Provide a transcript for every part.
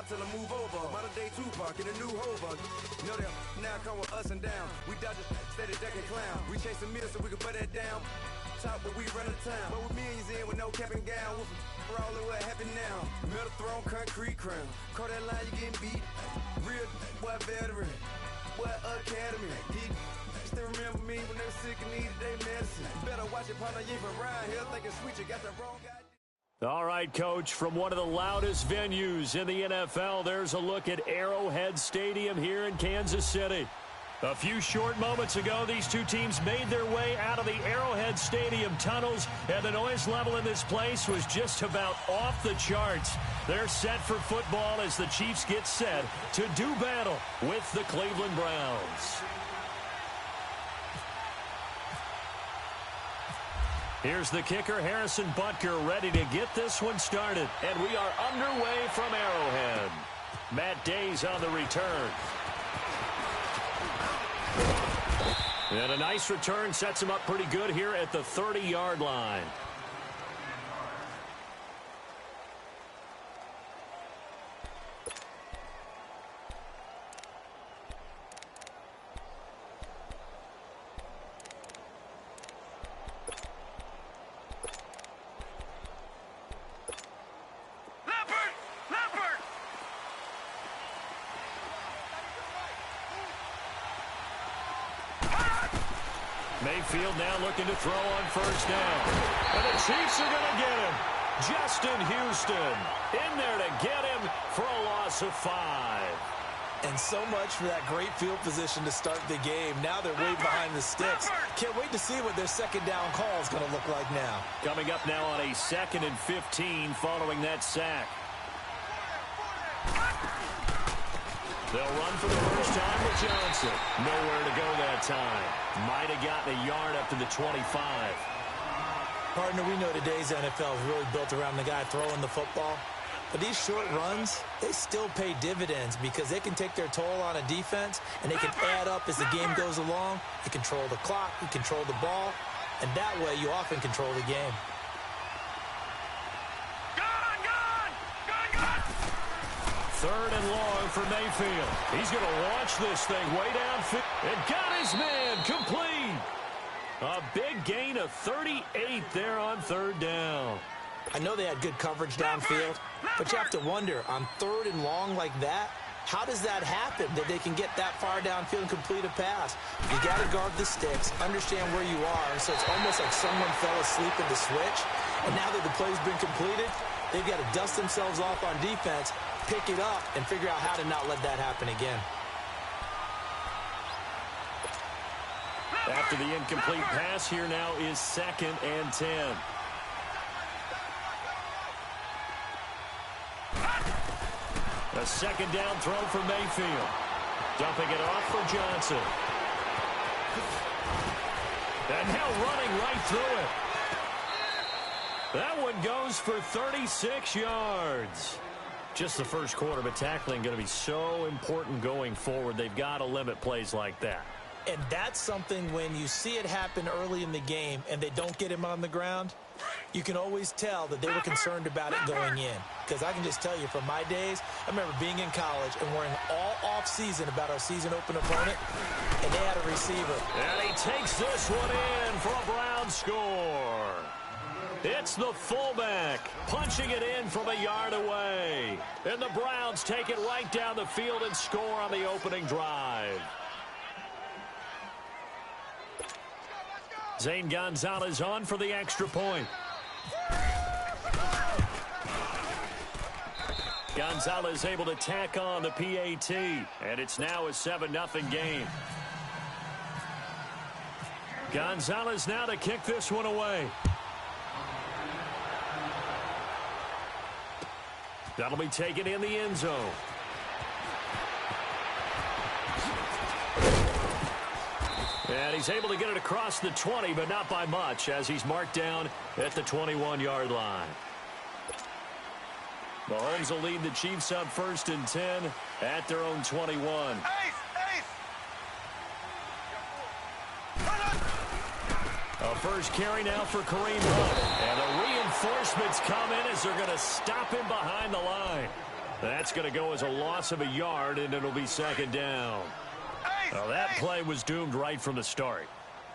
stop till I move over. Modern day Tupac in a new hover. Know them, now come with us and down. We dodge a steady deck and clown. We chase a meal so we can put that down. Top, but we run the town. But with millions in with no cap and gown. We're all in what happened now. Metal throne, concrete crown. Call that line, you getting beat. Real boy veteran. Boy academy. He still remember me when they were sick and needed their medicine. Better watch it, partner, you ain't around here thinking sweet, you got the wrong guy. All right, Coach, from one of the loudest venues in the NFL, there's a look at Arrowhead Stadium here in Kansas City. A few short moments ago, these two teams made their way out of the Arrowhead Stadium tunnels, and the noise level in this place was just about off the charts. They're set for football as the Chiefs get set to do battle with the Cleveland Browns. Here's the kicker, Harrison Butker, ready to get this one started. And we are underway from Arrowhead. Matt Day's on the return. And a nice return sets him up pretty good here at the 30-yard line. Mayfield now looking to throw on first down. And the Chiefs are going to get him. Justin Houston in there to get him for a loss of 5. And so much for that great field position to start the game. Now they're way behind the sticks. Can't wait to see what their second down call is going to look like now. Coming up now on a 2nd and 15 following that sack. They'll run for the first time with Johnson. Nowhere to go that time. Might have gotten a yard up to the 25. Partner, we know today's NFL is really built around the guy throwing the football. But these short runs, they still pay dividends because they can take their toll on a defense and they can add up as the game goes along. You control the clock, you control the ball, and that way you often control the game. Third and long for Mayfield. He's going to launch this thing way downfield. And got his man complete. A big gain of 38 there on 3rd down. I know they had good coverage downfield, but you have to wonder, on 3rd and long like that, how does that happen that they can get that far downfield and complete a pass? You got to guard the sticks, understand where you are, so it's almost like someone fell asleep at the switch, and now that the play's been completed, they've got to dust themselves off on defense, pick it up, and figure out how to not let that happen again. After the incomplete pass, here now is 2nd and 10. A 2nd down throw for Mayfield. Dumping it off for Johnson. And now running right through it. That one goes for 36 yards. Just the first quarter, but tackling going to be so important going forward. They've got to limit plays like that. And that's something when you see it happen early in the game and they don't get him on the ground, you can always tell that they were concerned about it going in. Because I can just tell you from my days, I remember being in college and worrying all off-season about our season-open opponent, and they had a receiver. And he takes this one in for a Brown score. It's the fullback punching it in from a yard away. And the Browns take it right down the field and score on the opening drive. Zane Gonzalez on for the extra point. Gonzalez able to tack on the PAT, and it's now a 7-0 game. Gonzalez now to kick this one away. That'll be taken in the end zone. And he's able to get it across the 20, but not by much, as he's marked down at the 21-yard line. Mahomes will lead the Chiefs up 1st and 10 at their own 21. A first carry now for Kareem Hunt. And the reinforcements come in as they're going to stop him behind the line. That's going to go as a loss of a yard, and it'll be second down. Well, that play was doomed right from the start.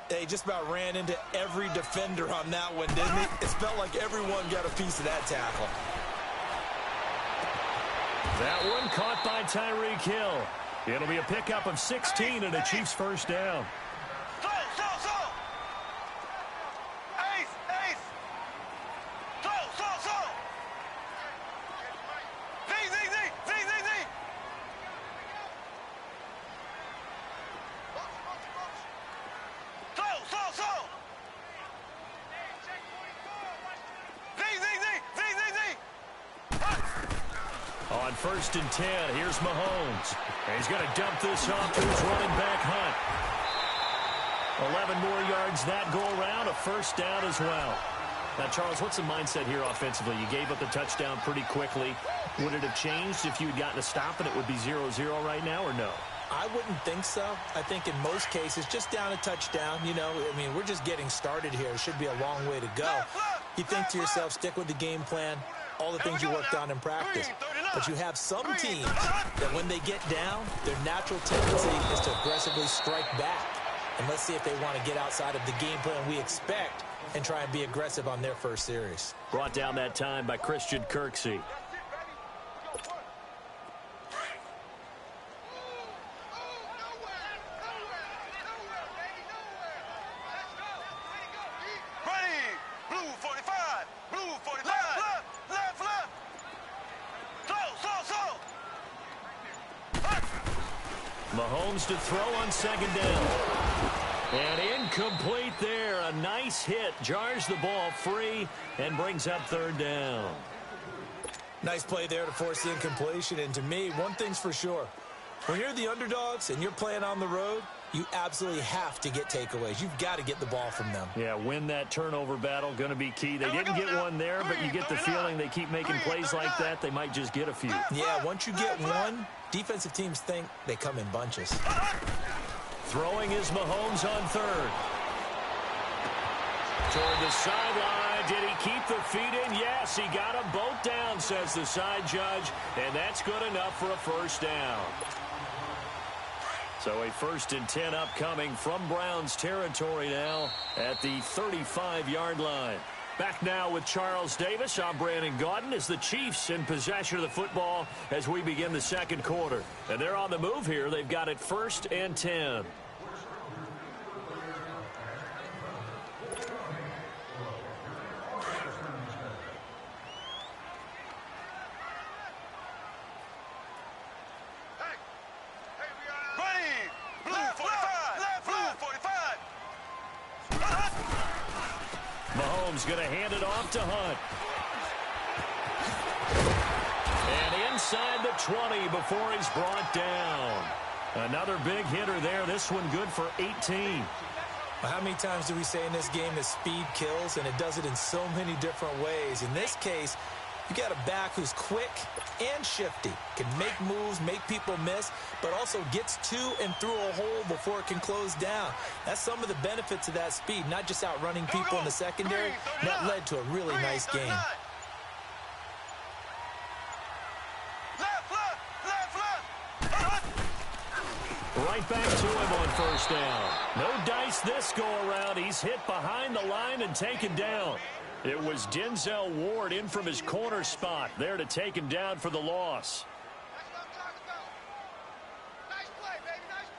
They just about ran into every defender on that one, didn't he? It felt like everyone got a piece of that tackle. That one caught by Tyreek Hill. It'll be a pickup of 16 and a Chiefs first down. On 1st and 10, here's Mahomes. And he's going to dump this off to his running back, Hunt. 11 more yards that go around, a first down as well. Now, Charles, what's the mindset here offensively? You gave up the touchdown pretty quickly. Would it have changed if you had gotten a stop and it would be 0-0 right now, or no? I wouldn't think so. I think in most cases, just down a touchdown, you know, I mean, we're just getting started here. It should be a long way to go. You think to yourself, stick with the game plan, all the things you worked on in practice. But you have some teams that when they get down, their natural tendency is to aggressively strike back. And let's see if they want to get outside of the game plan we expect and try and be aggressive on their first series. Brought down that time by Christian Kirksey. Mahomes to throw on second down. And incomplete there. A nice hit. Jars the ball free and brings up third down. Nice play there to force the incompletion. And to me, one thing's for sure. When you're the underdogs and you're playing on the road, you absolutely have to get takeaways. You've got to get the ball from them. Yeah, win that turnover battle. Going to be key. They didn't get one there, but you get the feeling they keep making plays like that. They might just get a few. Yeah, once you get one, defensive teams think they come in bunches. Throwing is Mahomes on third. Toward the sideline. Did he keep the feet in? Yes, he got them both down, says the side judge. And that's good enough for a first down. So a 1st and 10 upcoming from Browns territory now at the 35-yard line. Back now with Charles Davis. I'm Brandon Gaudin as the Chiefs in possession of the football as we begin the second quarter. And they're on the move here. They've got it 1st and 10. Mahomes going to hand it off to Hunt. And inside the 20 before he's brought down. Another big hitter there. This one good for 18. Well, how many times do we say in this game that speed kills, and it does it in so many different ways? In this case, you got a back who's quick and shifty, can make moves, make people miss, but also gets to and through a hole before it can close down. That's some of the benefits of that speed, not just outrunning people in the secondary. That led to a really nice game. Right back to him on first down. No dice this go-around. He's hit behind the line and taken down. It was Denzel Ward in from his corner spot there to take him down for the loss. That's what I'm talking about. Nice play, baby. Nice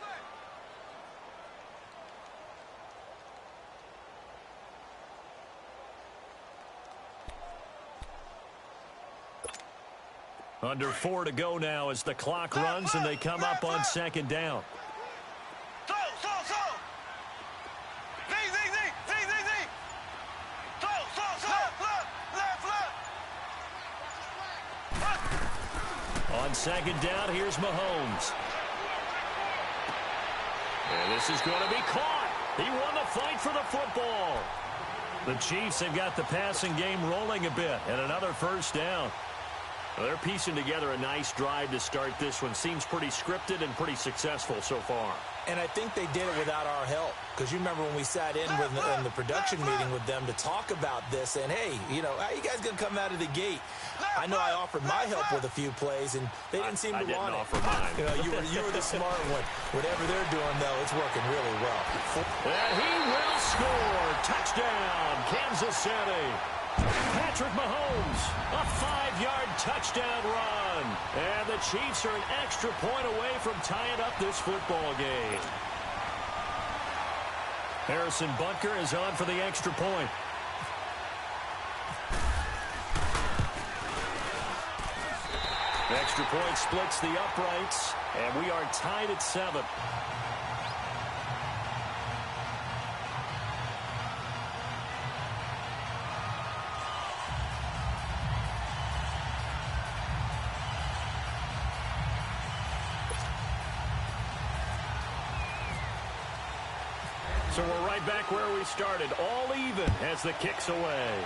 play. Under 4 to go now as the clock runs and they come up on second down. On second down, here's Mahomes. And this is going to be caught. He won the fight for the football. The Chiefs have got the passing game rolling a bit, and another first down. Well, they're piecing together a nice drive to start this one. Seems pretty scripted and pretty successful so far. And I think they did it without our help. Because you remember when we sat in the production meeting with them to talk about this, and hey, you know, how you guys going to come out of the gate? I know I offered my help with a few plays, and they didn't seem to want it. I didn't offer mine. You know, you were the smart one. Whatever they're doing, though, it's working really well. And he will score. Touchdown, Kansas City. Patrick Mahomes, a 5-yard touchdown run. And the Chiefs are an extra point away from tying up this football game. Harrison Butker is on for the extra point. The extra point splits the uprights, and we are tied at 7. So we're right back where we started, all even as the kick's away.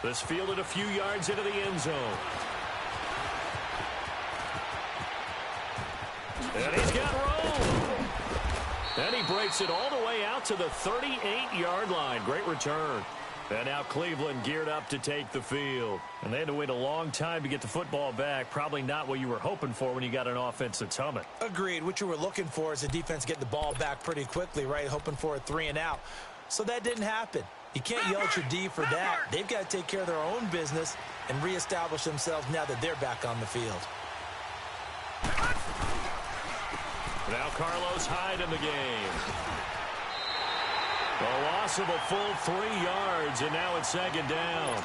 This fielded a few yards into the end zone. And he's got room. And he breaks it all the way out to the 38-yard line. Great return. And now Cleveland geared up to take the field. And they had to wait a long time to get the football back. Probably not what you were hoping for when you got an offense that's humming. Agreed. What you were looking for is the defense get the ball back pretty quickly, right? Hoping for a 3-and-out. So that didn't happen. You can't yell at your D for that. They've got to take care of their own business and reestablish themselves now that they're back on the field. Now Carlos Hyde in the game. A loss of a full 3 yards, and now it's second down.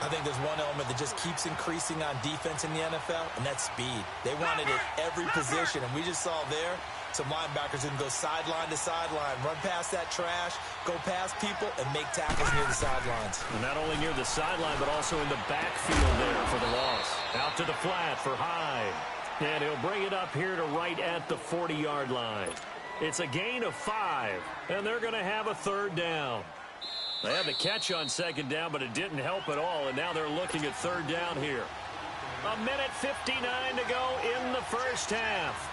I think there's one element that just keeps increasing on defense in the NFL, and that's speed. They want it at every position, and we just saw there some linebackers who can go sideline to sideline, run past that trash, go past people, and make tackles near the sidelines. And not only near the sideline, but also in the backfield there for the loss. Out to the flat for Hyde. And he'll bring it up here to right at the 40-yard line. It's a gain of 5, and they're going to have a third down. They had the catch on second down, but it didn't help at all, and now they're looking at third down here. 1:59 to go in the first half.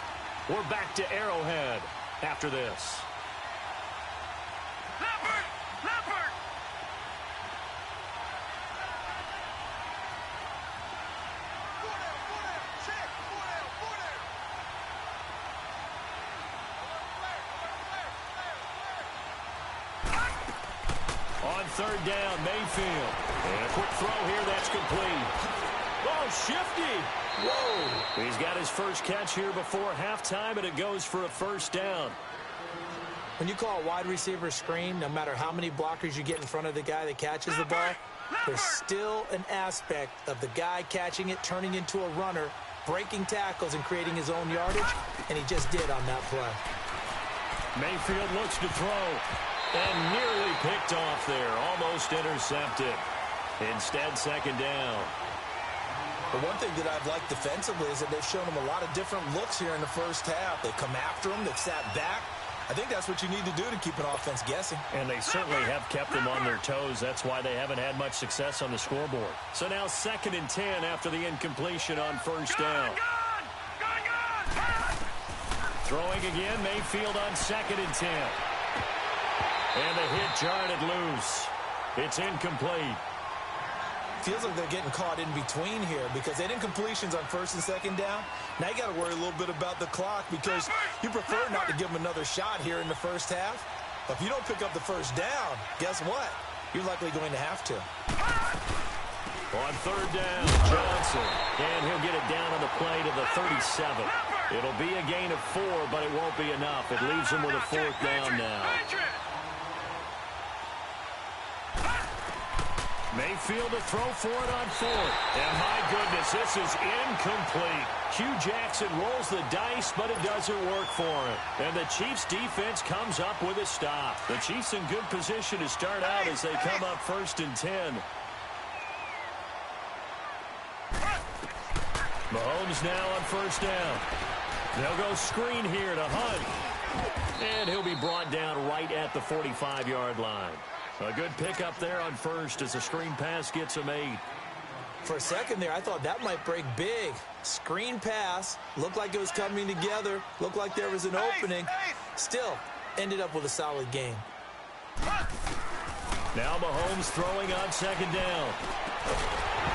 We're back to Arrowhead after this. Leopard! On third down, Mayfield. And a quick throw here, that's complete. Oh, shifty. Whoa. He's got his first catch here before halftime, and it goes for a first down. When you call a wide receiver screen, no matter how many blockers you get in front of the guy that catches the ball, there's still an aspect of the guy catching it, turning into a runner, breaking tackles and creating his own yardage, and he just did on that play. Mayfield looks to throw. And nearly picked off there. Almost intercepted. Instead, second down. But one thing that I've liked defensively is that they've shown them a lot of different looks here in the first half. They come after them. They've sat back. I think that's what you need to do to keep an offense guessing. And they certainly have kept them on their toes. That's why they haven't had much success on the scoreboard. So now 2nd and 10 after the incompletion on first down. Throwing again, Mayfield on 2nd and 10. And the hit jarred it loose. It's incomplete. Feels like they're getting caught in between here because they did incompletions on 1st and 2nd down. Now you got to worry a little bit about the clock because you prefer not to give them another shot here in the first half. But if you don't pick up the first down, guess what? You're likely going to have to. On third down, Johnson. And he'll get it down on the play to the 37. It'll be a gain of 4, but it won't be enough. It leaves him with a 4th down now. Mayfield to throw for it on 4th. And my goodness, this is incomplete. Hugh Jackson rolls the dice, but it doesn't work for him. And the Chiefs defense comes up with a stop. The Chiefs in good position to start out as they come up 1st and 10. Mahomes now on 1st down. They'll go screen here to Hunt. And he'll be brought down right at the 45-yard line. A good pickup there on first as a screen pass gets him 8. For a second there, I thought that might break big. Screen pass, looked like it was coming together, looked like there was an opening. Still, ended up with a solid game. Now Mahomes throwing on second down.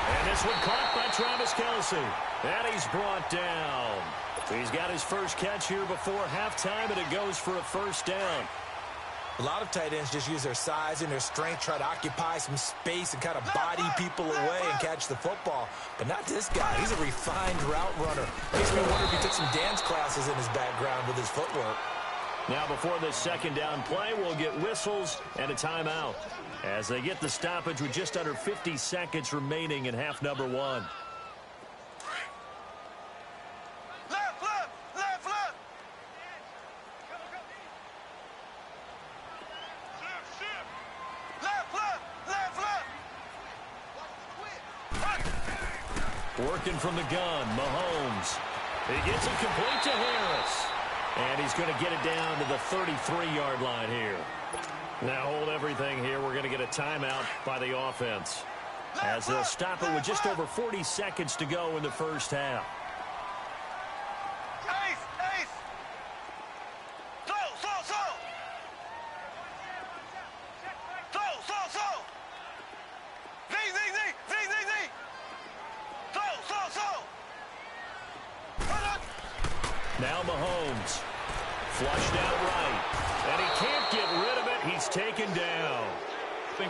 And this one caught by Travis Kelce. And he's brought down. He's got his first catch here before halftime, and it goes for a first down. A lot of tight ends just use their size and their strength, try to occupy some space and kind of body people away and catch the football. But not this guy. He's a refined route runner. Makes me wonder if he took some dance classes in his background with his footwork. Now before this second down play, we'll get whistles and a timeout as they get the stoppage with just under 50 seconds remaining in half number 1. Working from the gun, Mahomes. He gets it complete to Harris. And he's going to get it down to the 33-yard line here. Now hold everything here. We're going to get a timeout by the offense as they'll stop it with just over 40 seconds to go in the first half. Now Mahomes, flushed out right, and he can't get rid of it. He's taken down.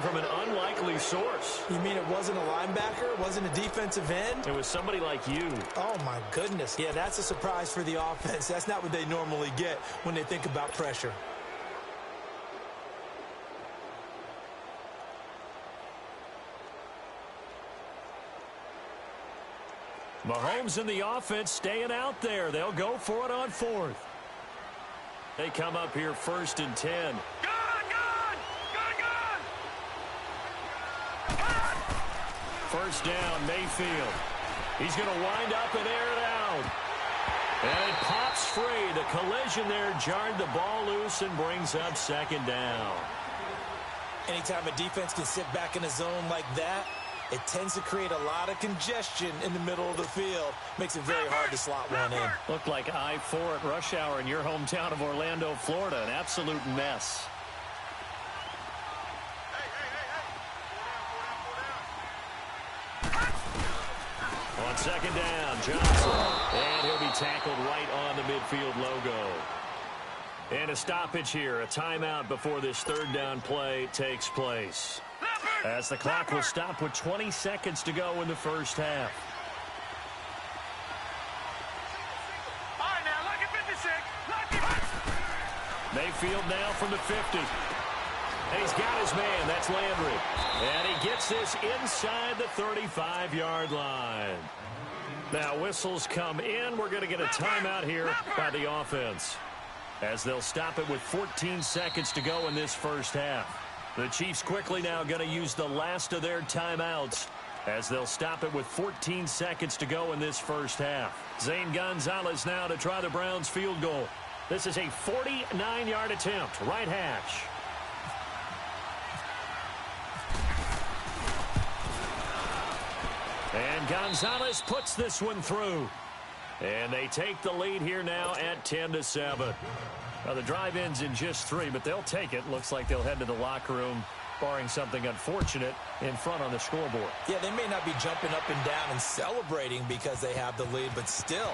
From an unlikely source. You mean it wasn't a linebacker? It wasn't a defensive end? It was somebody like you. Oh, my goodness. Yeah, that's a surprise for the offense. That's not what they normally get when they think about pressure. Mahomes and the offense staying out there. They'll go for it on 4th. They come up here 1st and 10. First down, Mayfield. He's going to wind up and air it out. And it pops free. The collision there jarred the ball loose and brings up second down. Anytime a defense can sit back in a zone like that, it tends to create a lot of congestion in the middle of the field. Makes it very hard to slot one in. Looked like I-4 at rush hour in your hometown of Orlando, Florida. An absolute mess. On second down, Johnson. And he'll be tackled right on the midfield logo. And a stoppage here, a timeout before this third down play takes place. As the clock will stop with 20 seconds to go in the first half. All right, now, look at 56. Mayfield now from the 50. And he's got his man. That's Landry. And he gets this inside the 35-yard line. Now whistles come in. We're going to get a timeout here by the offense as they'll stop it with 14 seconds to go in this first half. The Chiefs quickly now going to use the last of their timeouts as they'll stop it with 14 seconds to go in this first half. Zane Gonzalez now to try the Browns field goal. This is a 49-yard attempt, right hash. And Gonzalez puts this one through. And they take the lead here now at 10-7. Now, the drive ends in just 3, but they'll take it. Looks like they'll head to the locker room, barring something unfortunate, in front on the scoreboard. Yeah, they may not be jumping up and down and celebrating because they have the lead, but still,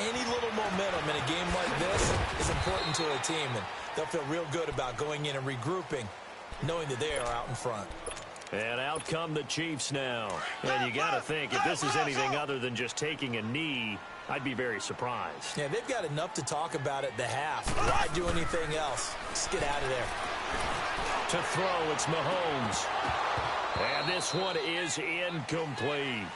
any little momentum in a game like this is important to a team, and they'll feel real good about going in and regrouping, knowing that they are out in front. And out come the Chiefs now. And you got to think, if this is anything other than just taking a knee, I'd be very surprised. Yeah, they've got enough to talk about at the half. Why do anything else? Just get out of there. To throw, it's Mahomes. And this one is incomplete.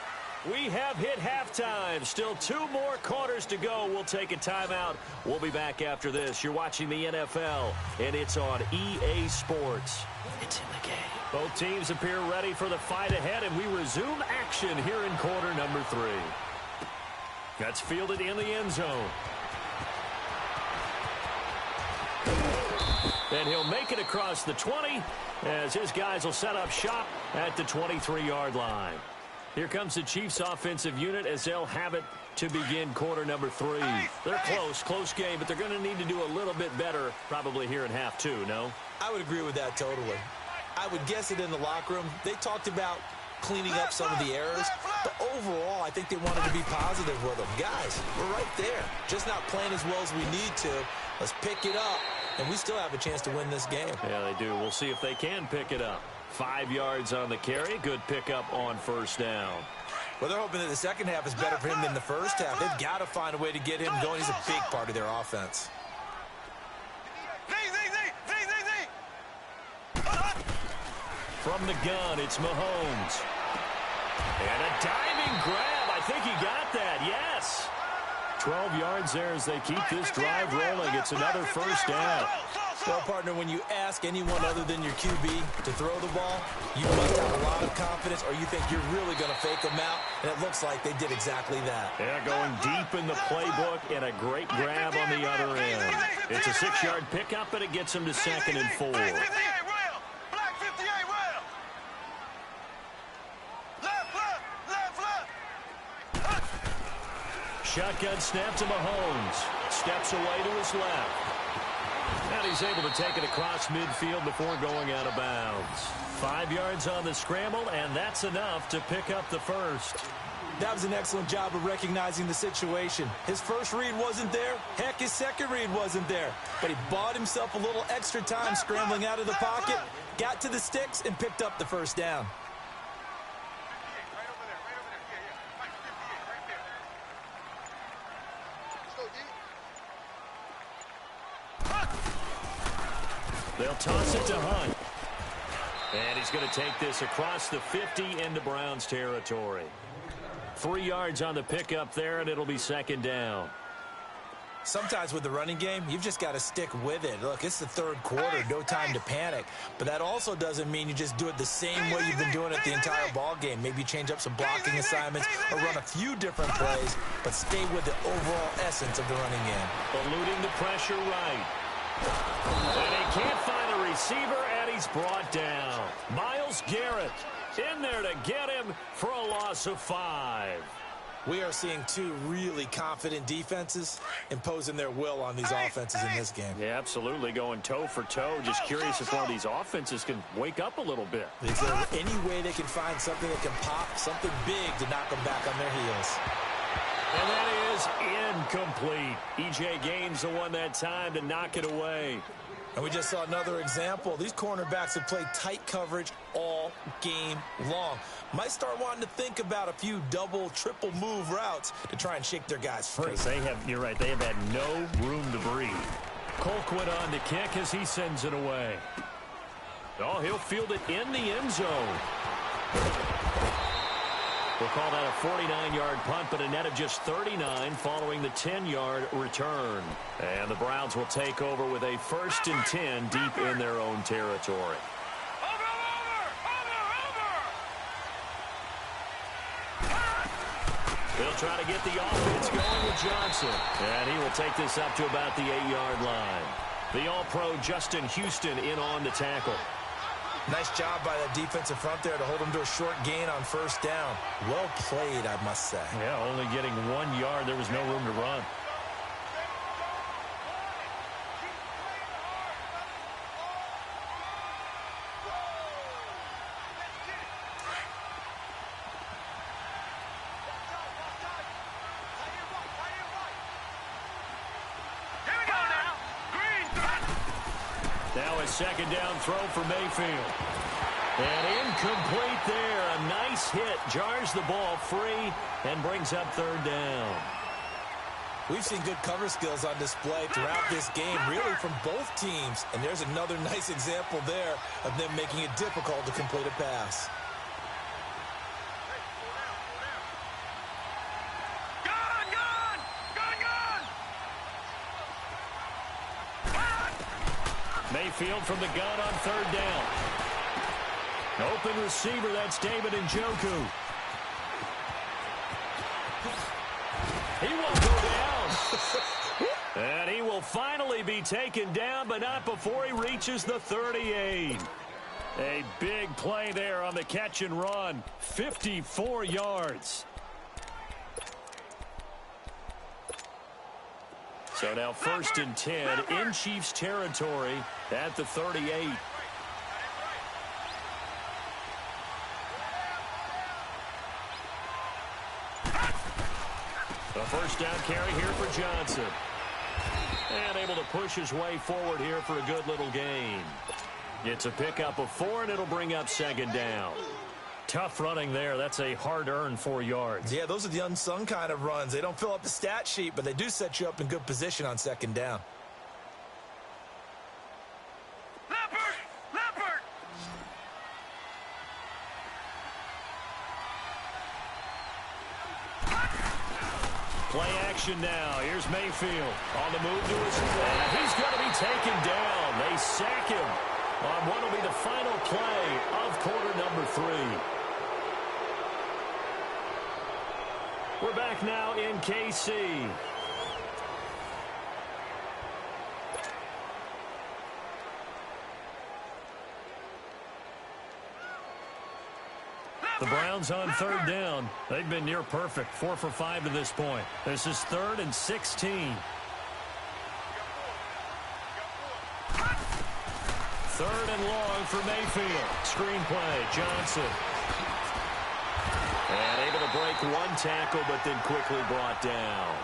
We have hit halftime. Still 2 more quarters to go. We'll take a timeout. We'll be back after this. You're watching the NFL, and it's on EA Sports. It's in the game. Both teams appear ready for the fight ahead, and we resume action here in quarter number 3. That's fielded in the end zone. And he'll make it across the 20 as his guys will set up shop at the 23-yard line. Here comes the Chiefs offensive unit as they'll have it to begin quarter number 3. They're close game, but they're going to need to do a little bit better probably here in half 2, no? I would agree with that totally. I would guess it in the locker room. They talked about cleaning up some of the errors, but overall, I think they wanted to be positive with them. Guys, we're right there. Just not playing as well as we need to. Let's pick it up, and we still have a chance to win this game. Yeah, they do. We'll see if they can pick it up. 5 yards on the carry. Good pickup on first down. Well, they're hoping that the second half is better for him than the first half. They've got to find a way to get him going. He's a big part of their offense. From the gun, it's Mahomes. And a diving grab. I think he got that, yes. 12 yards there as they keep this drive rolling. It's another first down. Well, partner, when you ask anyone other than your QB to throw the ball, you must have a lot of confidence or you think you're really going to fake them out, and it looks like they did exactly that. Yeah, going deep in the playbook and a great grab on the other end. It's a 6-yard pickup, and it gets them to 2nd and 4. Shotgun snap to Mahomes. Steps away to his left. And he's able to take it across midfield before going out of bounds. 5 yards on the scramble, and that's enough to pick up the first. That was an excellent job of recognizing the situation. His first read wasn't there. Heck, his second read wasn't there. But he bought himself a little extra time scrambling out of the pocket, got to the sticks, and picked up the first down. They'll toss it to Hunt. And he's going to take this across the 50 into Browns territory. 3 yards on the pickup there, and it'll be 2nd down. Sometimes with the running game, you've just got to stick with it. Look, it's the 3rd quarter, no time to panic. But that also doesn't mean you just do it the same way you've been doing it the entire ball game. Maybe change up some blocking assignments or run a few different plays, but stay with the overall essence of the running game. Eluding the pressure right. And he can't find a receiver, and he's brought down. Myles Garrett in there to get him for a loss of 5. We are seeing 2 really confident defenses imposing their will on these offenses in this game. Yeah, absolutely, going toe for toe. Just curious if one of these offenses can wake up a little bit. Is there any way they can find something that can pop, something big to knock them back on their heels? And that is incomplete. E.J. Gaines the one that time to knock it away. And we just saw another example. These cornerbacks have played tight coverage all game long. Might start wanting to think about a few double, triple move routes to try and shake their guys free. You're right, they have had no room to breathe. Colquitt on the kick as he sends it away. Oh, he'll field it in the end zone. We'll call that a 49-yard punt, but a net of just 39 following the 10-yard return. And the Browns will take over with a 1st and 10 deep in their own territory. They'll try to get the offense going with Johnson. And he will take this up to about the 8-yard line. The All-Pro Justin Houston in on the tackle. Nice job by that defensive front there to hold him to a short gain on 1st down. Well played, I must say. Yeah, only getting 1 yard. There was no room to run. Now a 2nd down throw for Mayfield. And incomplete there. A nice hit. Jars the ball free and brings up 3rd down. We've seen good cover skills on display throughout this game, really from both teams. And there's another nice example there of them making it difficult to complete a pass. Mayfield from the gun on 3rd down. Open receiver, that's David Njoku. He won't go down. And he will finally be taken down, but not before he reaches the 38. A big play there on the catch and run. 54 yards. So now 1st and 10 in Chiefs territory at the 38. A first down carry here for Johnson. And able to push his way forward here for a good little gain. It's a pickup of 4, and it'll bring up 2nd down. Tough running there. That's a hard-earned 4 yards. Yeah, those are the unsung kind of runs. They don't fill up the stat sheet, but they do set you up in good position on 2nd down. Play action now. Here's Mayfield on the move to his left. He's going to be taken down. They sack him on what will be the final play of quarter number 3. We're back now in KC. The Browns on 3rd down. They've been near perfect. 4 for 5 to this point. This is 3rd and 16. 3rd and long for Mayfield. Screen play. Johnson. And able to break 1 tackle, but then quickly brought down.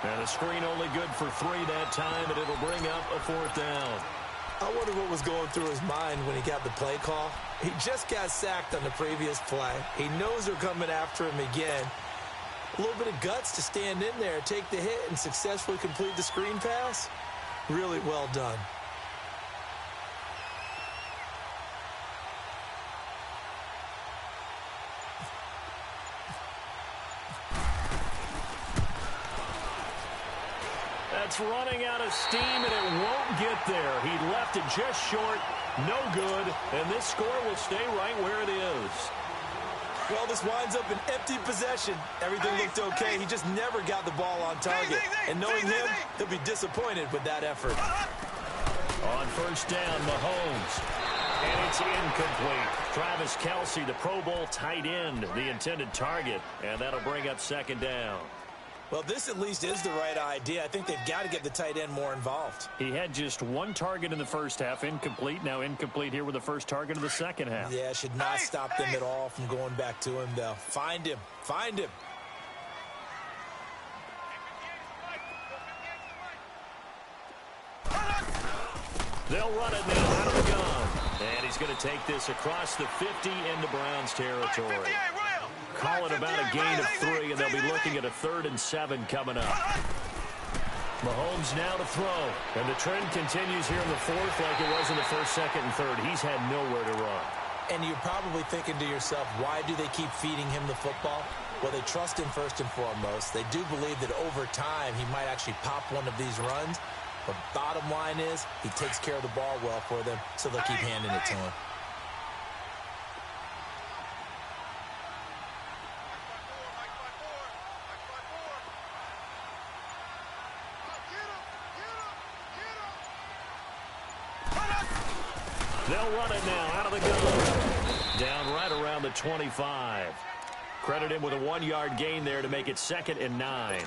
And the screen only good for 3 that time, and it'll bring up a 4th down. I wonder what was going through his mind when he got the play call. He just got sacked on the previous play. He knows they're coming after him again. A little bit of guts to stand in there, take the hit, and successfully complete the screen pass. Really well done. That's running out of steam, and it won't get there. He left it just short, no good, and this score will stay right where it is. Well, this winds up an empty possession. Everything looked okay. He just never got the ball on target. And knowing him, he'll be disappointed with that effort. On 1st down, Mahomes. And it's incomplete. Travis Kelce, the Pro Bowl tight end, the intended target. And that'll bring up 2nd down. Well, this at least is the right idea. I think they've got to get the tight end more involved. He had just 1 target in the first half, incomplete. Now incomplete here with the first target of the second half. Yeah, should not stop them at all from going back to him, though. Find him. Find him. They'll run it now out of the gun. And he's going to take this across the 50 into Browns territory. Call it about a gain of 3, and they'll be looking at a 3rd and 7 coming up. Mahomes now to throw. And the trend continues here in the 4th like it was in the 1st, 2nd, and 3rd. He's had nowhere to run. And you're probably thinking to yourself, why do they keep feeding him the football? Well, they trust him first and foremost. They do believe that over time he might actually pop one of these runs. But bottom line is he takes care of the ball well for them, so they'll keep handing it to him. They'll run it now out of the gun. Down right around the 25. Credit him with a 1-yard gain there to make it 2nd and 9.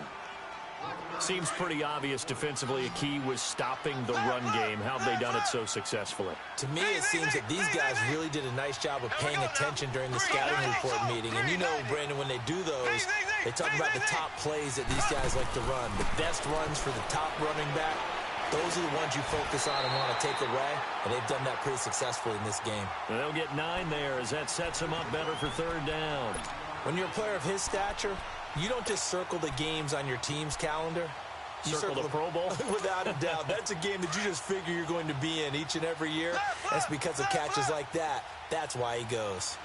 Seems pretty obvious defensively a key was stopping the run game. How have they done it so successfully? To me, it seems that these guys really did a nice job of paying attention during the scouting report meeting. And you know, Brandon, when they do those, they talk about the top plays that these guys like to run. The best runs for the top running back. Those are the ones you focus on and want to take away, and they've done that pretty successfully in this game. And they'll get 9 there as that sets them up better for 3rd down. When you're a player of his stature, you don't just circle the games on your team's calendar. You circle the Pro Bowl? Without a doubt. That's a game that you just figure you're going to be in each and every year. That's because of catches like that. That's why he goes.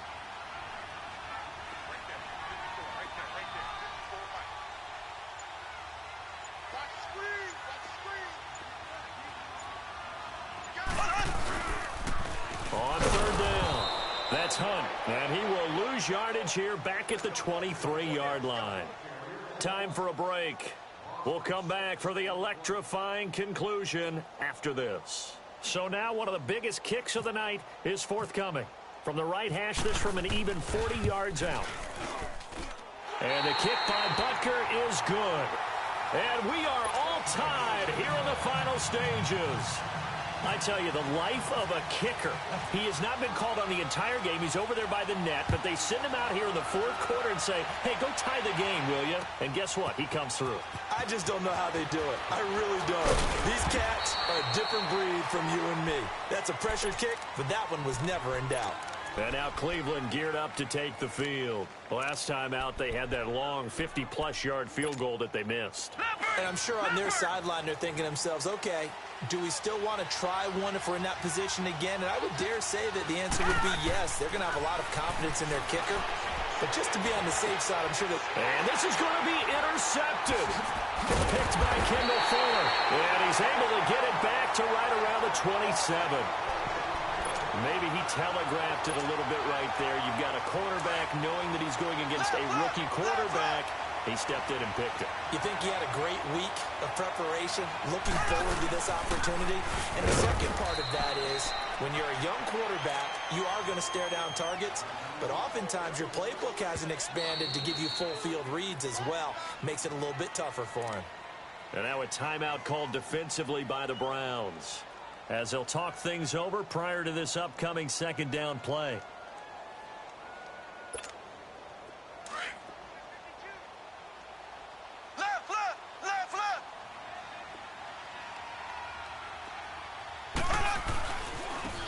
On 3rd down, that's Hunt, and he will lose yardage here back at the 23-yard line. Time for a break. We'll come back for the electrifying conclusion after this. So now one of the biggest kicks of the night is forthcoming. From the right hash, this from an even 40 yards out. And the kick by Butker is good. And we are all tied here in the final stages. I tell you, the life of a kicker. He has not been called on the entire game. He's over there by the net, but they send him out here in the fourth quarter and say, hey, go tie the game, will you? And guess what? He comes through. I just don't know how they do it. I really don't. These cats are a different breed from you and me. That's a pressure kick, but that one was never in doubt. And now Cleveland geared up to take the field. Last time out, they had that long 50-plus yard field goal that they missed. And I'm sure on their sideline they're thinking to themselves, okay, do we still want to try one if we're in that position again? And I would dare say that the answer would be yes. They're going to have a lot of confidence in their kicker. But just to be on the safe side, I'm sure that... And this is going to be intercepted. Picked by Kendall Fuller. And he's able to get it back to right around the 27. Maybe he telegraphed it a little bit right there. You've got a quarterback knowing that he's going against a rookie quarterback. He stepped in and picked it. You think he had a great week of preparation, looking forward to this opportunity? And the second part of that is, when you're a young quarterback, you are going to stare down targets, but oftentimes your playbook hasn't expanded to give you full field reads as well. Makes it a little bit tougher for him. And now a timeout called defensively by the Browns, as they'll talk things over prior to this upcoming second down play.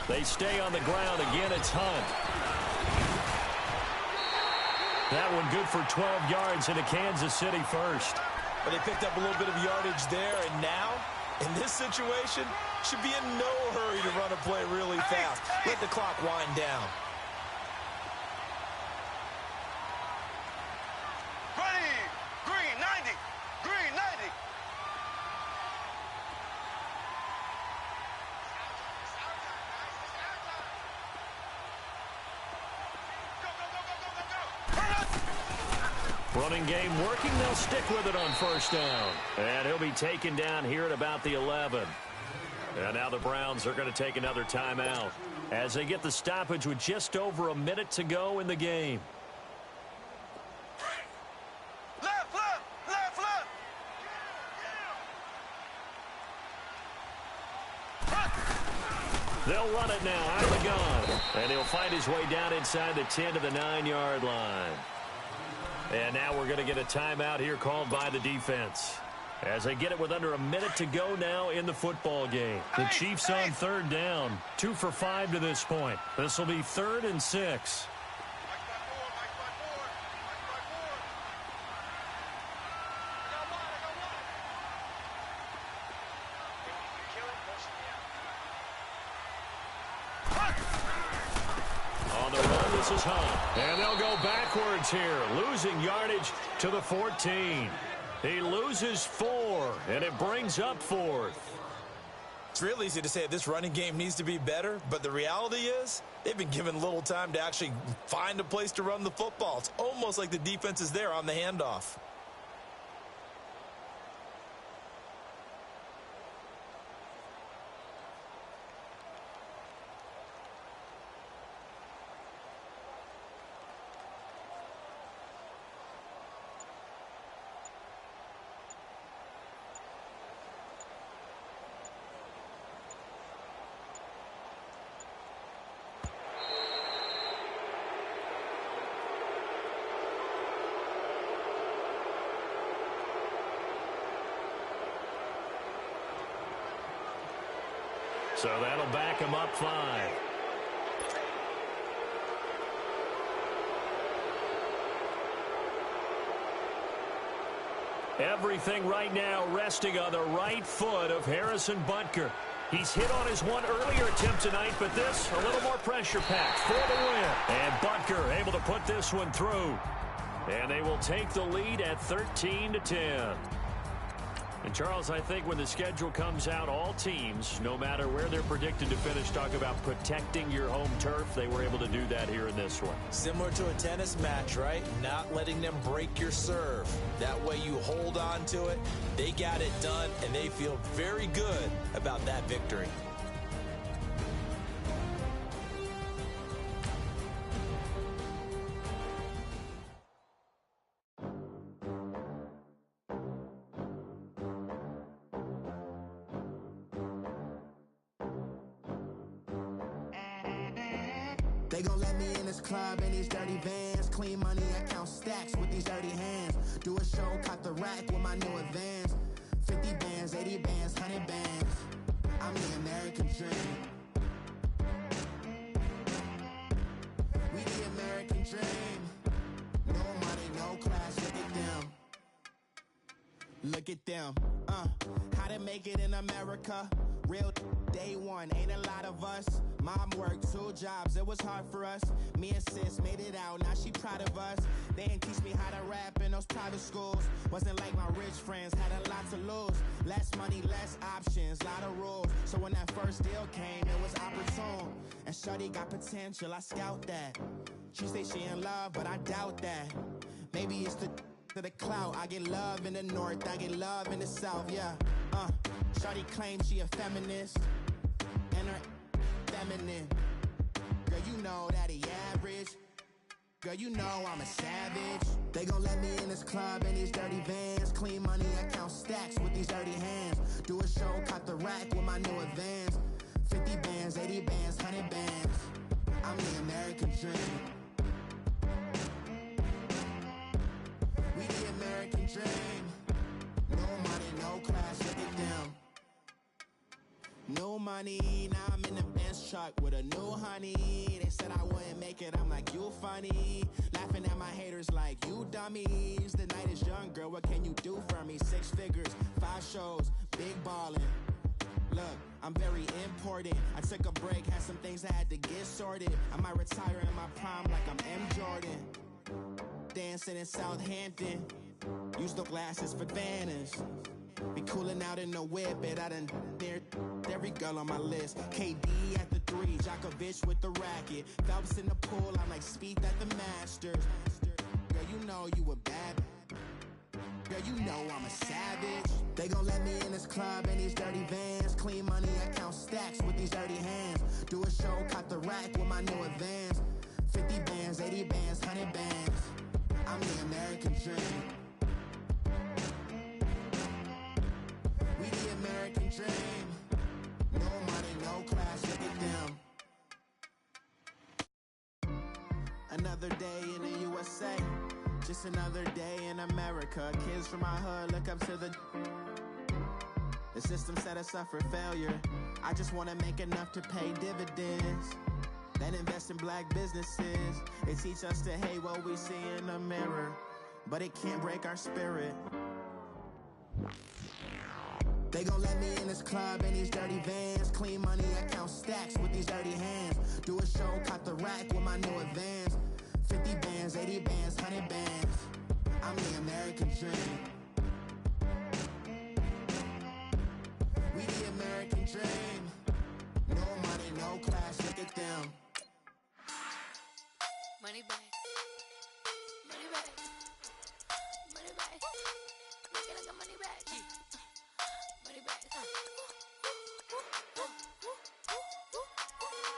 They stay on the ground. Again, it's Hunt. That one good for 12 yards into Kansas City first. But they picked up a little bit of yardage there, and now, in this situation, should be in no hurry to run a play really fast. Let the clock wind down. Ready. Green 90. Green 90. Running game working. They'll stick with it on first down. And he'll be taken down here at about the 11. And now the Browns are going to take another timeout as they get the stoppage with just over a minute to go in the game. Left, left, left, left. They'll run it now out of the gun. And he'll find his way down inside the 10 to the 9-yard line. And now we're going to get a timeout here called by the defense, as they get it with under a minute to go now in the football game. The Chiefs on third down, 2 for 5 to this point. This will be 3rd and 6. On the run, this is Hunt. And they'll go backwards here, losing yardage to the 14. He loses 4, and it brings up 4th. It's real easy to say this running game needs to be better, but the reality is they've been given little time to actually find a place to run the football. It's almost like the defense is there on the handoff. So that'll back him up 5. Everything right now resting on the right foot of Harrison Butker. He's hit on his one earlier attempt tonight, but this a little more pressure packed for the win. And Butker able to put this one through. And they will take the lead at 13-10. And, Charles, I think when the schedule comes out, all teams, no matter where they're predicted to finish, talk about protecting your home turf. They were able to do that here in this one. Similar to a tennis match, right? Not letting them break your serve. That way you hold on to it. They got it done, and they feel very good about that victory. They gon' let me in this club in these dirty vans. Clean money, I count stacks with these dirty hands. Do a show, cut the rack with my new advance. 50 bands, 80 bands, 100 bands. I'm the American dream. We the American dream. No money, no class, look at them. Look at them, how to make it in America. Real day one, ain't a lot of us. Mom worked 2 jobs, it was hard for us. Me and sis made it out, now she proud of us. They didn't teach me how to rap in those private schools. Wasn't like my rich friends, had a lot to lose. Less money, less options, lot of rules. So when that first deal came, it was opportune. And shorty got potential, I scout that. She say she in love, but I doubt that. Maybe it's to the clout. I get love in the north, I get love in the south, yeah. Shorty claims she a feminist, and her feminine. Girl, you know that he average. Girl, you know I'm a savage. They gon' let me in this club in these dirty vans. Clean money, I count stacks with these dirty hands. Do a show, cut the rack with my new advance. 50 bands, 80 bands, 100 bands. I'm the American dream. We the American dream. No money, no class, look at them. No money, now I'm in the Benz truck with a new honey. They said I wouldn't make it, I'm like, you funny. Laughing at my haters like, you dummies. The night is young, girl, what can you do for me? 6 figures, 5 shows, big ballin'. Look, I'm very important. I took a break, had some things I had to get sorted. I might retire in my prime like I'm M. Jordan. Dancing in Southampton. Use the glasses for Vannas. Be cooling out in the whip, but I done near every girl on my list. KD at the 3, Djokovic with the racket. Phelps in the pool, I'm like Speed at the Masters. Girl, you know you a bad. Girl, you know I'm a savage. They gon' let me in this club in these dirty vans. Clean money, I count stacks with these dirty hands. Do a show, cut the rack with my new advance. 50 bands, 80 bands, 100 bands. I'm the American dream. We the American dream. No money, no class, look at them. Another day in the USA. Just another day in America. Kids from my hood look up to the system set us up for failure. I just want to make enough to pay dividends. Then invest in black businesses. They teach us to hate what we see in the mirror, but it can't break our spirit. They gon' let me in this club in these dirty vans. Clean money, I count stacks with these dirty hands. Do a show, cut the rack with my new advance. 50 bands, 80 bands, 100 bands. I'm the American dream. We the American dream. No money, no class, look at them. Money back. Money back. Money back. Make it like a money back. Money back.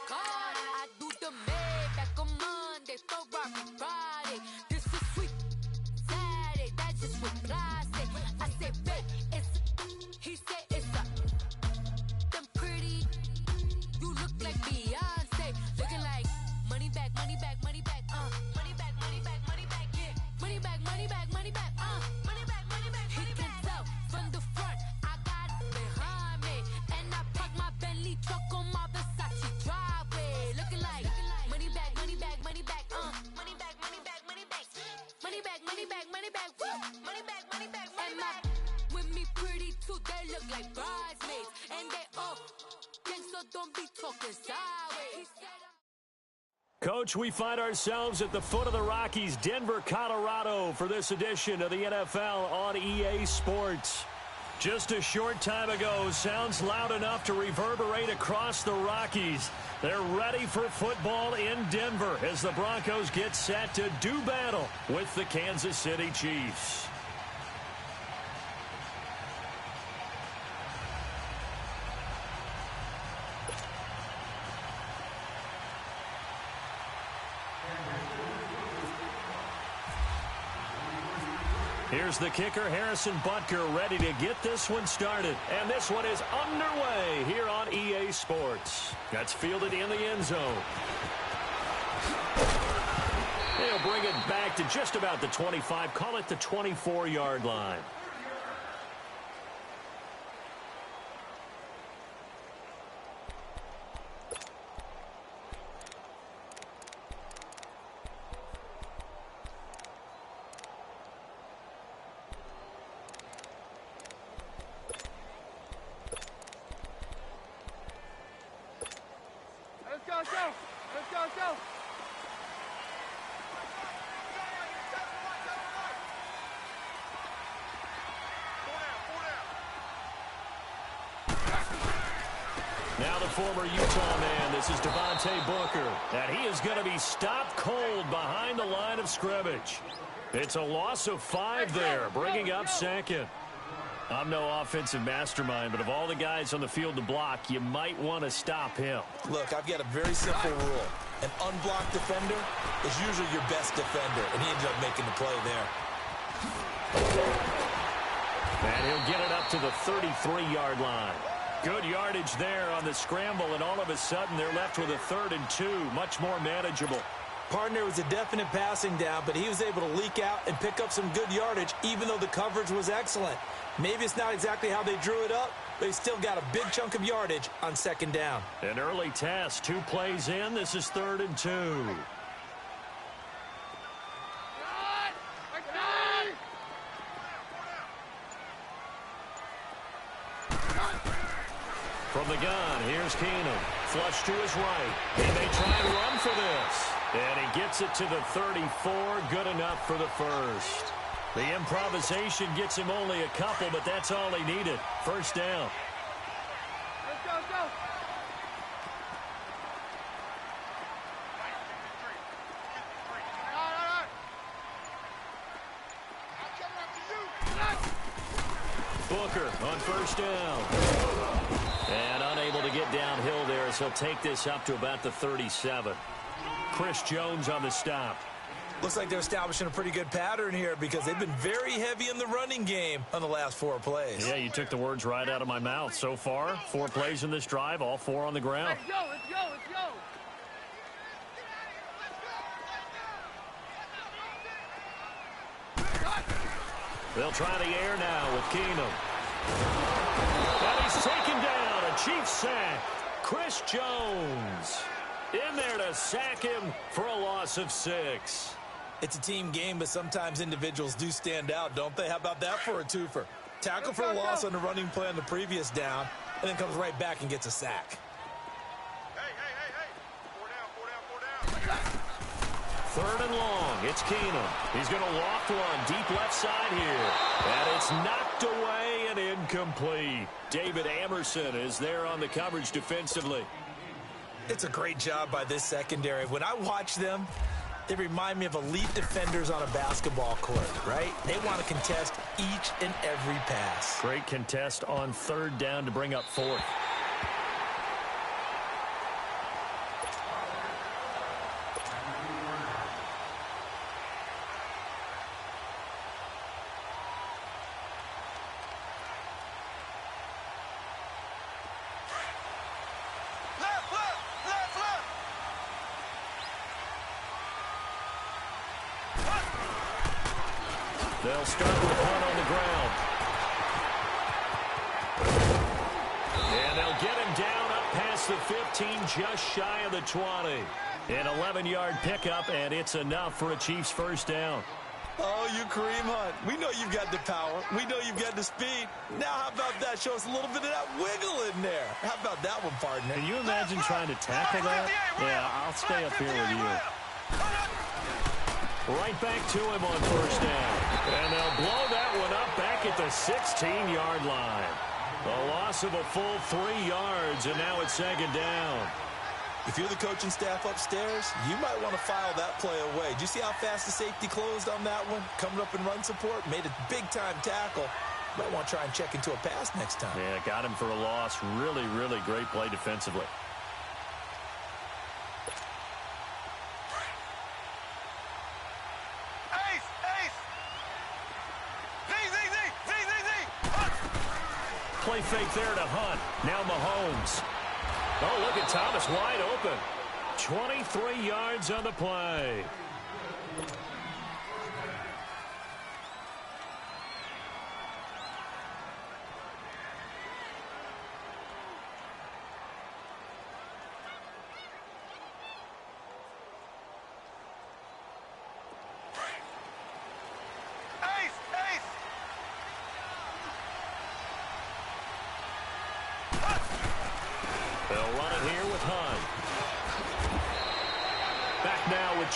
God, I do the math back on Monday, so Rocky Friday. This is sweet Saturday, that's just what I say. I say, babe, it's he said it's a them pretty. You look like Beyonce, looking like money back, money back, money back, money back, money back, money back, yeah, money back, money back, money back, money back, money back. He can tell from the front, I got it behind me, and I park my Bentley truck on my Versace driveway, looking like money back, money back, money back, money back, money back, money back, money back, money back, money back, woo, money back, money back, money back. With me pretty too, they look like bridesmaids, and they all gang, so don't be talking sideways. Coach, we find ourselves at the foot of the Rockies, Denver, Colorado, for this edition of the NFL on EA Sports. Just a short time ago, sounds loud enough to reverberate across the Rockies. They're ready for football in Denver as the Broncos get set to do battle with the Kansas City Chiefs. Here's the kicker, Harrison Butker, ready to get this one started. And this one is underway here on EA Sports. That's fielded in the end zone. They'll bring it back to just about the 25, call it the 24-yard line. Now the former Utah man, this is Devontae Booker, and he is going to be stopped cold behind the line of scrimmage. It's a loss of 5 there, bringing up second. I'm no offensive mastermind, but of all the guys on the field to block, you might want to stop him. Look, I've got a very simple rule. An unblocked defender is usually your best defender, and he ended up making the play there. And he'll get it up to the 33-yard line. Good yardage there on the scramble, and all of a sudden they're left with a 3rd and 2, much more manageable. Partner was a definite passing down, but he was able to leak out and pick up some good yardage, even though the coverage was excellent. Maybe it's not exactly how they drew it up, but he still got a big chunk of yardage on 2nd down. An early test, 2 plays in. This is 3rd and 2. From the gun, here's Keenum. Flush to his right. He may try and run for this. And he gets it to the 34. Good enough for the first. The improvisation gets him only a couple, but that's all he needed. 1st down. Let's go, let's go. Booker on 1st down. And unable to get downhill there as he'll take this up to about the 37. Chris Jones on the stop. Looks like they're establishing a pretty good pattern here because they've been very heavy in the running game on the last 4 plays. Yeah, you took the words right out of my mouth. So far, 4 plays in this drive, all 4 on the ground. Let's go, let's go, let's go. They'll try the air now with Keenum. And he's taken down. A Chiefs sack. Chris Jones in there to sack him for a loss of 6. It's a team game, but sometimes individuals do stand out, don't they? How about that for a twofer? Tackle for a loss on the running play on the previous down, and then comes right back and gets a sack. Hey. 4 down. 3rd and long. It's Keenum. He's going to loft one deep left side here. And it's knocked away and incomplete. David Amerson is there on the coverage defensively. It's a great job by this secondary. When I watch them, they remind me of elite defenders on a basketball court, right? They want to contest each and every pass. Great contest on 3rd down to bring up 4th. They'll start with 1 on the ground. And they'll get him down up past the 15, just shy of the 20. An 11-yard pickup, and it's enough for a Chiefs 1st down. Oh, you Kareem Hunt. We know you've got the power. We know you've got the speed. Now how about that? Show us a little bit of that wiggle in there. How about that one, partner? Can you imagine trying to tackle that? Yeah, I'll stay up here with you. Right back to him on 1st down. And they'll blow that one up back at the 16-yard line. A loss of a full 3 yards, and now it's second down. If you're the coaching staff upstairs, you might want to file that play away. Do you see how fast the safety closed on that one? Coming up in run support, made a big-time tackle. Might want to try and check into a pass next time. Yeah, got him for a loss. Really, really great play defensively. Play fake there to Hunt. Now Mahomes. Oh, look at Thomas wide open. 23 yards on the play.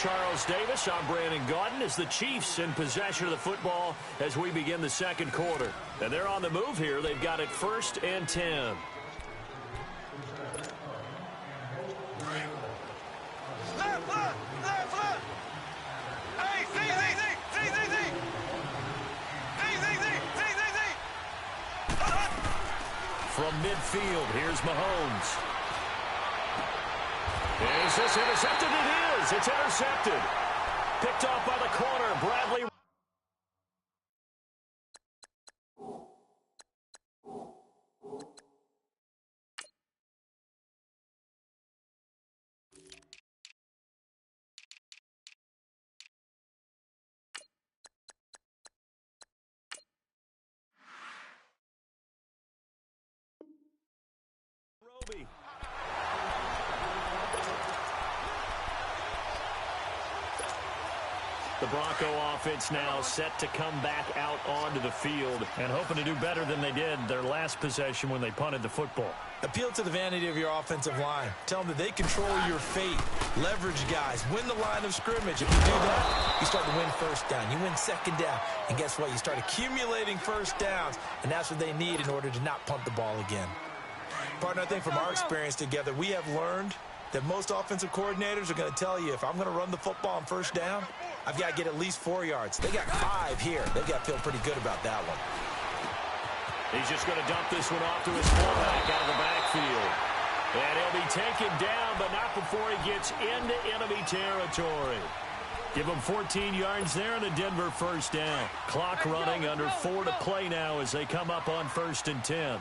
Charles Davis. I'm Brandon Gaudin as the Chiefs in possession of the football as we begin the second quarter. And they're on the move here. They've got it 1st and 10. From midfield, here's Mahomes. Is this intercepted? It is. It's intercepted. Picked off by the corner, Bradley. Roby. The Bronco offense now set to come back out onto the field and hoping to do better than they did their last possession when they punted the football. Appeal to the vanity of your offensive line. Tell them that they control your fate. Leverage guys. Win the line of scrimmage. If you do that, you start to win first down. You win second down. And guess what? You start accumulating first downs. And that's what they need in order to not punt the ball again. Partner, I think from our experience together, we have learned that most offensive coordinators are going to tell you, if I'm going to run the football on first down, I've got to get at least 4 yards. They got 5 here. They've got to feel pretty good about that one. He's just going to dump this one off to his fullback out of the backfield. And he'll be taken down, but not before he gets into enemy territory. Give him 14 yards there and a Denver first down. Clock running, under 4 to play now as they come up on 1st and 10.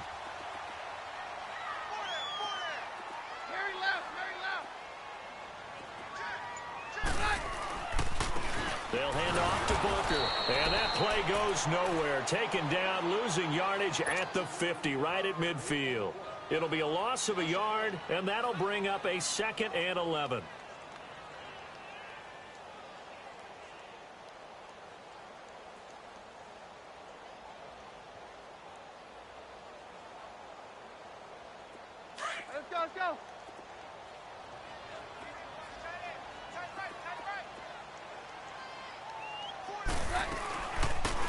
They'll hand off to Booker. And that play goes nowhere. Taken down, losing yardage at the 50, right at midfield. It'll be a loss of a yard, and that'll bring up a 2nd and 11. Let's go, let's go.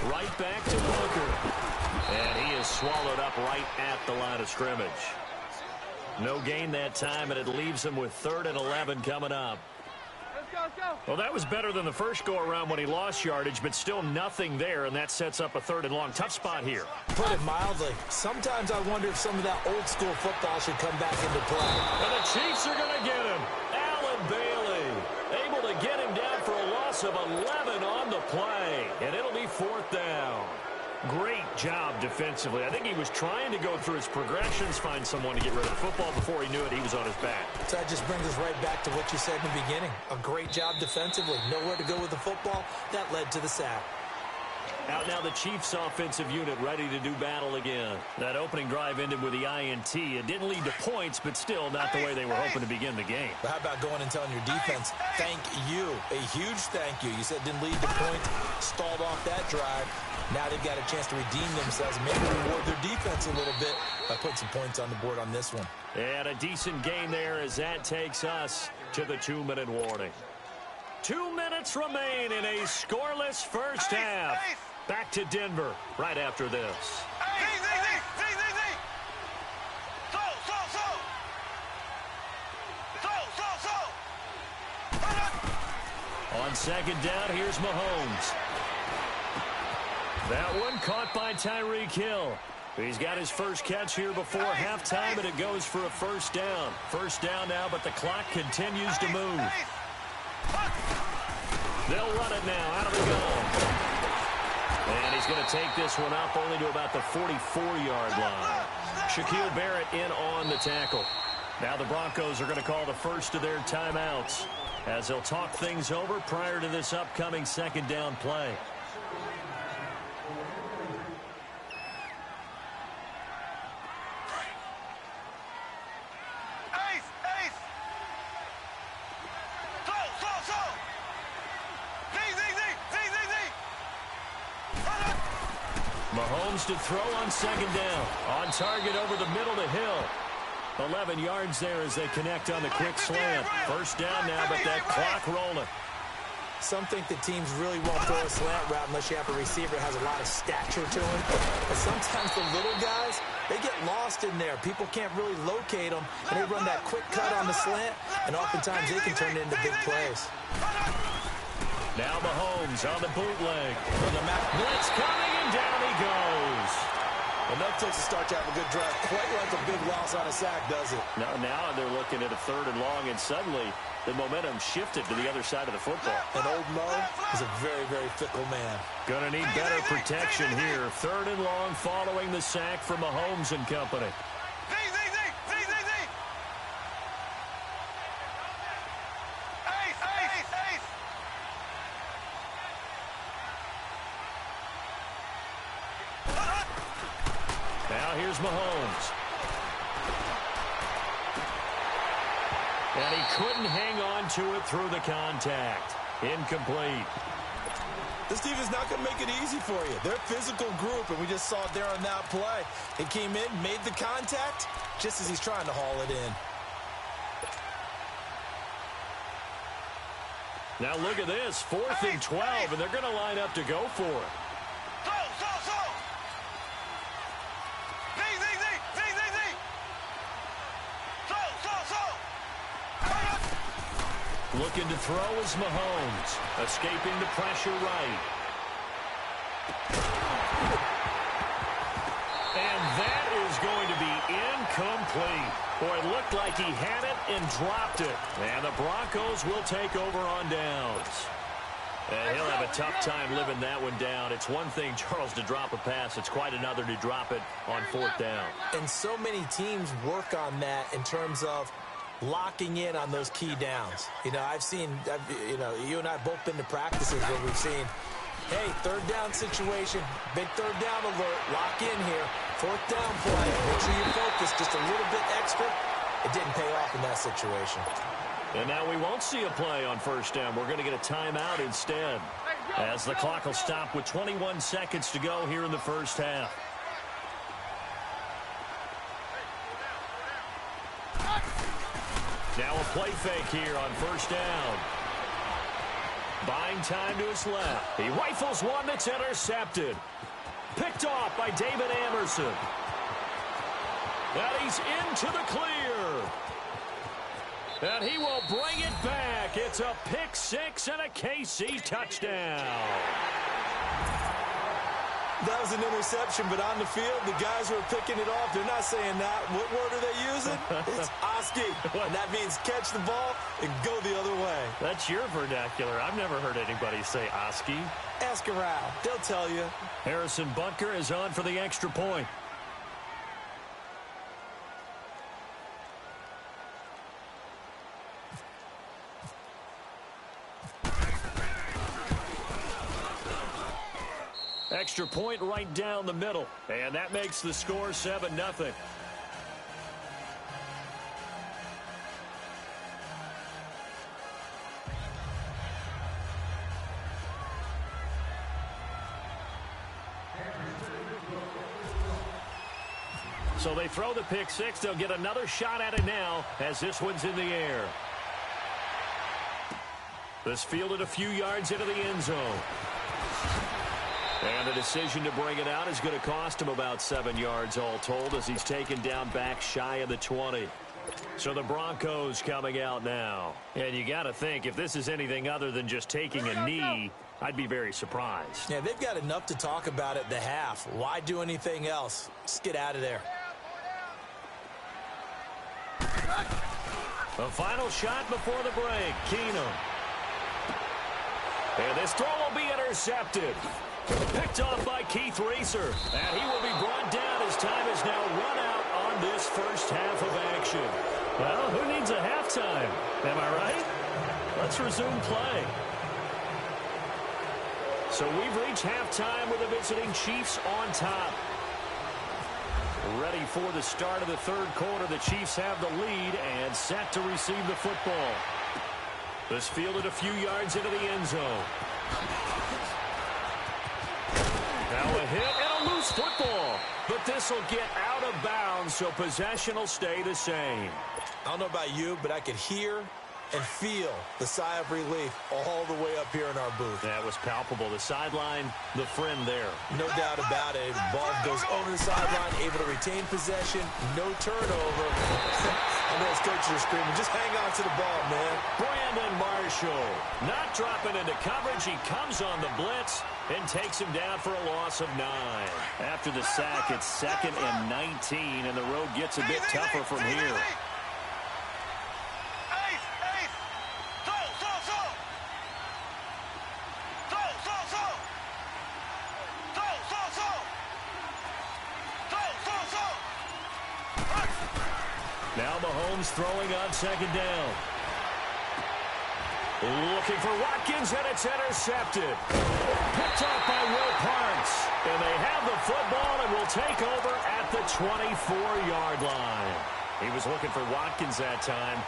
Right back to Booker. And he is swallowed up right at the line of scrimmage. No gain that time, and it leaves him with 3rd and 11 coming up. Let's go, let's go. Well, that was better than the first go-around when he lost yardage, but still nothing there, and that sets up a 3rd and long. Tough spot here. Put it mildly. Sometimes I wonder if some of that old-school football should come back into play. And the Chiefs are going to get him. Allen Bailey able to get him down for a loss of 11 on the play, and it'll be 4th down. Great job defensively. I think he was trying to go through his progressions, find someone to get rid of the football. Before he knew it, he was on his back. So that just brings us right back to what you said in the beginning. A great job defensively. Nowhere to go with the football. That led to the sack. Out now the Chiefs offensive unit ready to do battle again. That opening drive ended with the INT. It didn't lead to points, but still not the way they were hoping to begin the game. But how about going and telling your defense, thank you. A huge thank you. You said it didn't lead to points, stalled off that drive. Now they've got a chance to redeem themselves, maybe reward their defense a little bit by putting some points on the board on this one. And a decent gain there as that takes us to the 2-minute warning. 2 minutes remain in a scoreless first half. Back to Denver right after this. On second down, here's Mahomes. That one caught by Tyreek Hill. He's got his first catch here before halftime, and it goes for a first down. First down now, but the clock continues to move. They'll run it now out of the gun. And he's going to take this one up only to about the 44-yard line. Shaquille Barrett in on the tackle. Now the Broncos are going to call the first of their timeouts as they'll talk things over prior to this upcoming second down play. Mahomes to throw on second down. On target over the middle to Hill. 11 yards there as they connect on the quick slant. First down now, but that clock rolling. Some think the teams really won't throw a slant route unless you have a receiver that has a lot of stature to him. But sometimes the little guys, they get lost in there. People can't really locate them, and they run that quick cut on the slant, and oftentimes they can turn it into big plays. Now Mahomes on the bootleg. Blitz coming, and down he goes. Enough takes to start to have a good drive. Quite like a big loss on a sack, does it? Now they're looking at a third and long, and suddenly the momentum shifted to the other side of the football. And old Mo is a very, very fickle man. Gonna need better protection here. Third and long following the sack from Mahomes and company. Here's Mahomes. And he couldn't hang on to it through the contact. Incomplete. This defense is not going to make it easy for you. They're a physical group, and we just saw it there on that play. He came in, made the contact, just as he's trying to haul it in. Now look at this. 4th and 12, and they're going to line up to go for it. Looking to throw is Mahomes. Escaping the pressure right. And that is going to be incomplete. Boy, it looked like he had it and dropped it. And the Broncos will take over on downs. And he'll have a tough time living that one down. It's one thing, Charles, to drop a pass. It's quite another to drop it on 4th down. And so many teams work on that in terms of locking in on those key downs. You know, you and I have both been to practices where we've seen, hey, third down situation, big third down alert, lock in here, 4th down play, make sure you focus just a little bit extra. It didn't pay off in that situation. And now we won't see a play on 1st down. We're going to get a timeout instead, as the clock will stop with 21 seconds to go here in the first half. Now a play fake here on 1st down. Buying time to his left. He rifles one that's intercepted. Picked off by David Anderson. And he's into the clear. And he will bring it back. It's a pick 6 and a KC touchdown. That was an interception, but on the field, the guys who are picking it off, they're not saying that. What word are they using? It's Oski. And that means catch the ball and go the other way. That's your vernacular. I've never heard anybody say Oski. Ask around. They'll tell you. Harrison Butker is on for the extra point. Extra point right down the middle. And that makes the score 7-0. So they throw the pick 6. They'll get another shot at it now as this one's in the air. This fielded a few yards into the end zone. And the decision to bring it out is going to cost him about 7 yards all told as he's taken down back shy of the 20. So the Broncos coming out now. And you got to think, if this is anything other than just taking a knee, I'd be very surprised. Yeah, they've got enough to talk about at the half. Why do anything else? Just get out of there. A final shot before the break. Keenum. And this throw will be intercepted. Picked off by Keith Racer. And he will be brought down as time is now run out on this first half of action. Well, who needs a halftime? Am I right? Let's resume play. So we've reached halftime with the visiting Chiefs on top. Ready for the start of the third quarter. The Chiefs have the lead and set to receive the football. This fielded a few yards into the end zone. Now a hit and a loose football. But this will get out of bounds, so possession will stay the same. I don't know about you, but I could hear and feel the sigh of relief all the way up here in our booth. That was palpable. The sideline, the friend there. No doubt about it. Ball goes over the sideline, able to retain possession, no turnover. I know his coaches are screaming, just hang on to the ball, man. Brandon Marshall not dropping into coverage. He comes on the blitz and takes him down for a loss of 9. After the sack, it's 2nd and 19, and the road gets a bit tougher from here. Now Mahomes throwing on 2nd down. Looking for Watkins, and it's intercepted. Picked off by Will Parks. And they have the football and will take over at the 24-yard line. He was looking for Watkins that time.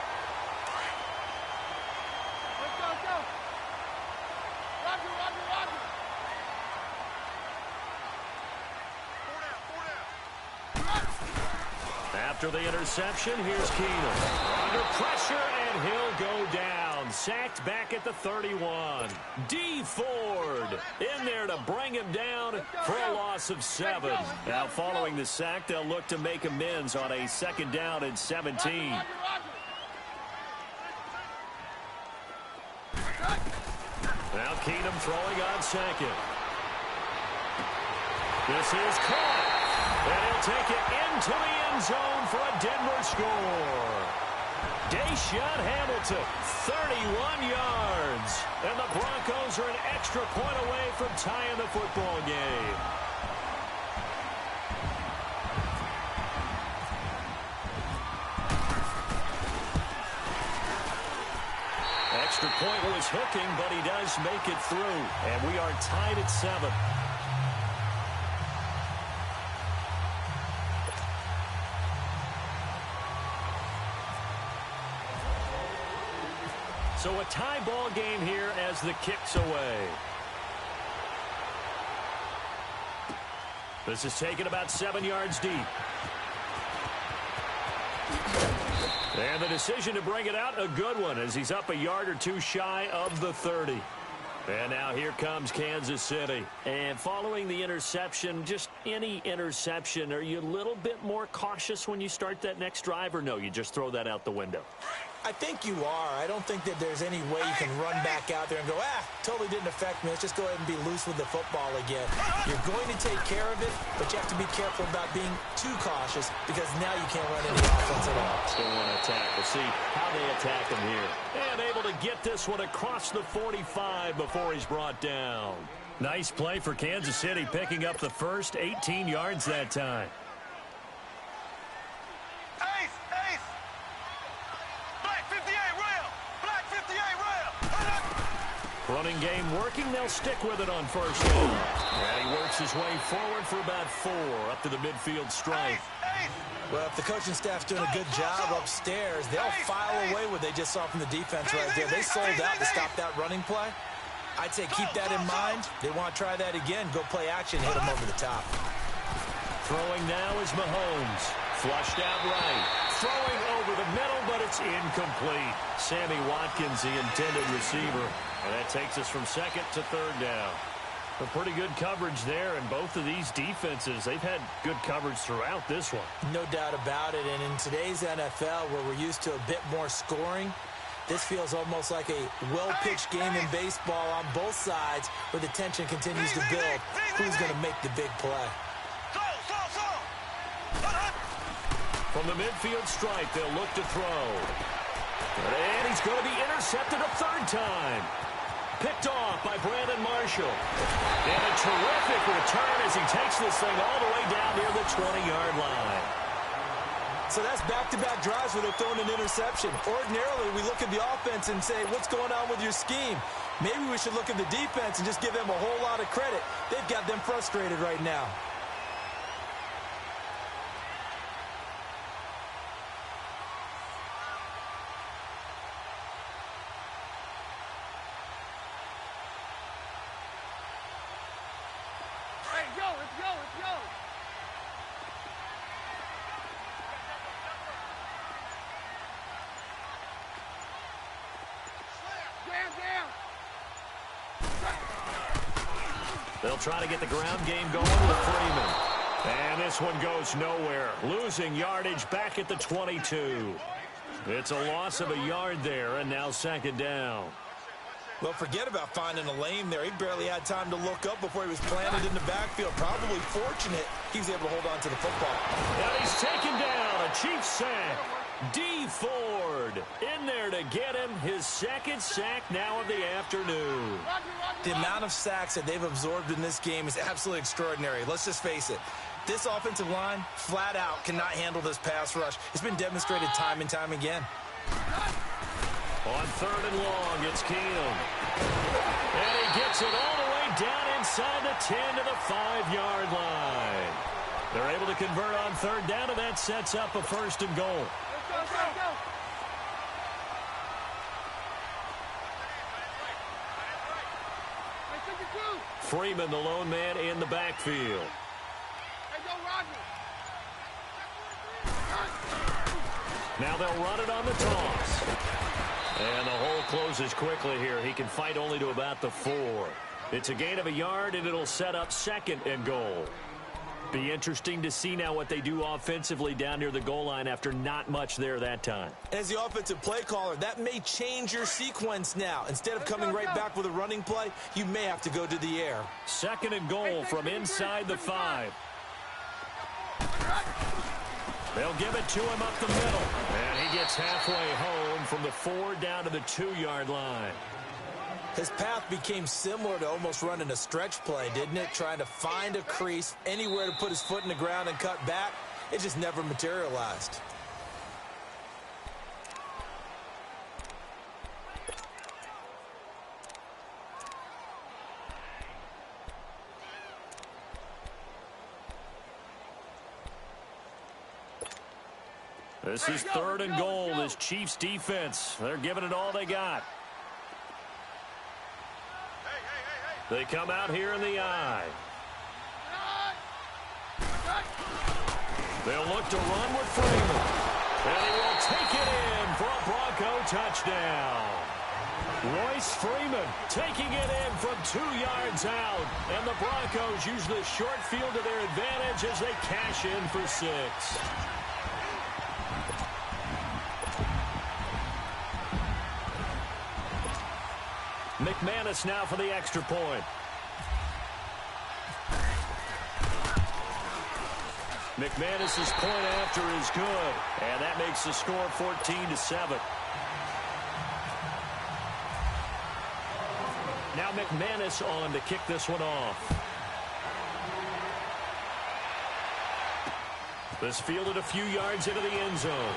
After the interception, here's Keenum. Under pressure, and he'll go down. Sacked back at the 31. D. Ford in there to bring him down for a loss of 7. Now, following the sack, they'll look to make amends on a 2nd down and 17. Now Keenum throwing on 2nd. This is caught. And he'll take it into the end zone for a Denver score. Deshaun Hamilton, 31 yards. And the Broncos are an extra point away from tying the football game. Extra point was hooking, but he does make it through. And we are tied at 7. So a tie ball game here as the kick's away. This is taken about 7 yards deep. And the decision to bring it out, a good one, as he's up a yard or two shy of the 30. And now here comes Kansas City. And following the interception, just any interception, are you a little bit more cautious when you start that next drive, or no, you just throw that out the window? I think you are. I don't think that there's any way you can run back out there and go, totally didn't affect me. Let's just go ahead and be loose with the football again. You're going to take care of it, but you have to be careful about being too cautious because now you can't run any offense at all. Still want to attack. We'll see how they attack him here. And able to get this one across the 45 before he's brought down. Nice play for Kansas City, picking up the first 18 yards that time. Running game working. They'll stick with it on 1st down. And he works his way forward for about 4 up to the midfield stripe. Well, if the coaching staff's doing a good job upstairs, they'll file away what they just saw from the defense right there. They sold out to stop that running play. I'd say keep that in mind. They want to try that again. Go play action, hit them over the top. Throwing now is Mahomes. Flushed out right. Throwing over the middle, but it's incomplete. Sammy Watkins, the intended receiver. And that takes us from 2nd to 3rd down. A pretty good coverage there, and both of these defenses, they've had good coverage throughout this one. No doubt about it, and in today's NFL, where we're used to a bit more scoring, this feels almost like a well-pitched game in baseball on both sides, where the tension continues to build. Who's going to make the big play? From the midfield stripe, they'll look to throw. And he's going to be intercepted a third time. Picked off by Brandon Marshall. And a terrific return as he takes this thing all the way down near the 20-yard line. So that's back-to-back drives where they're throwing an interception. Ordinarily, we look at the offense and say, what's going on with your scheme? Maybe we should look at the defense and just give them a whole lot of credit. They've got them frustrated right now. They'll try to get the ground game going with Freeman. And this one goes nowhere. Losing yardage back at the 22. It's a loss of a yard there, and now second down. Well, forget about finding a lane there. He barely had time to look up before he was planted in the backfield. Probably fortunate he was able to hold on to the football. And he's taken down. A Chiefs sack. D. Ford in there to get him. His second sack now of the afternoon. The amount of sacks that they've absorbed in this game is absolutely extraordinary. Let's just face it. This offensive line, flat out, cannot handle this pass rush. It's been demonstrated time and time again. On third and long, it's Keenum. And he gets it all the way down inside the 10 to the 5-yard line. They're able to convert on third down, and that sets up a first and goal. Freeman, the lone man in the backfield. Now they'll run it on the toss. And the hole closes quickly here. He can fight only to about the 4. It's a gain of a yard, and it'll set up second and goal. Be interesting to see now what they do offensively down near the goal line after not much there that time. As the offensive play caller, that may change your sequence now. Instead of coming right back with a running play, you may have to go to the air. Second and goal from inside the 5. They'll give it to him up the middle. And he gets halfway home from the 4 down to the 2-yard line. His path became similar to almost running a stretch play, didn't it? Trying to find a crease, anywhere to put his foot in the ground and cut back. It just never materialized. This is third and goal. This Chiefs defense, they're giving it all they got. They come out here in the eye. They'll look to run with Freeman. And he will take it in for a Bronco touchdown. Royce Freeman taking it in from 2 yards out. And the Broncos use the short field to their advantage as they cash in for 6. McManus now for the extra point. McManus's point after is good, and that makes the score 14-7. Now McManus on to kick this one off. This fielded a few yards into the end zone.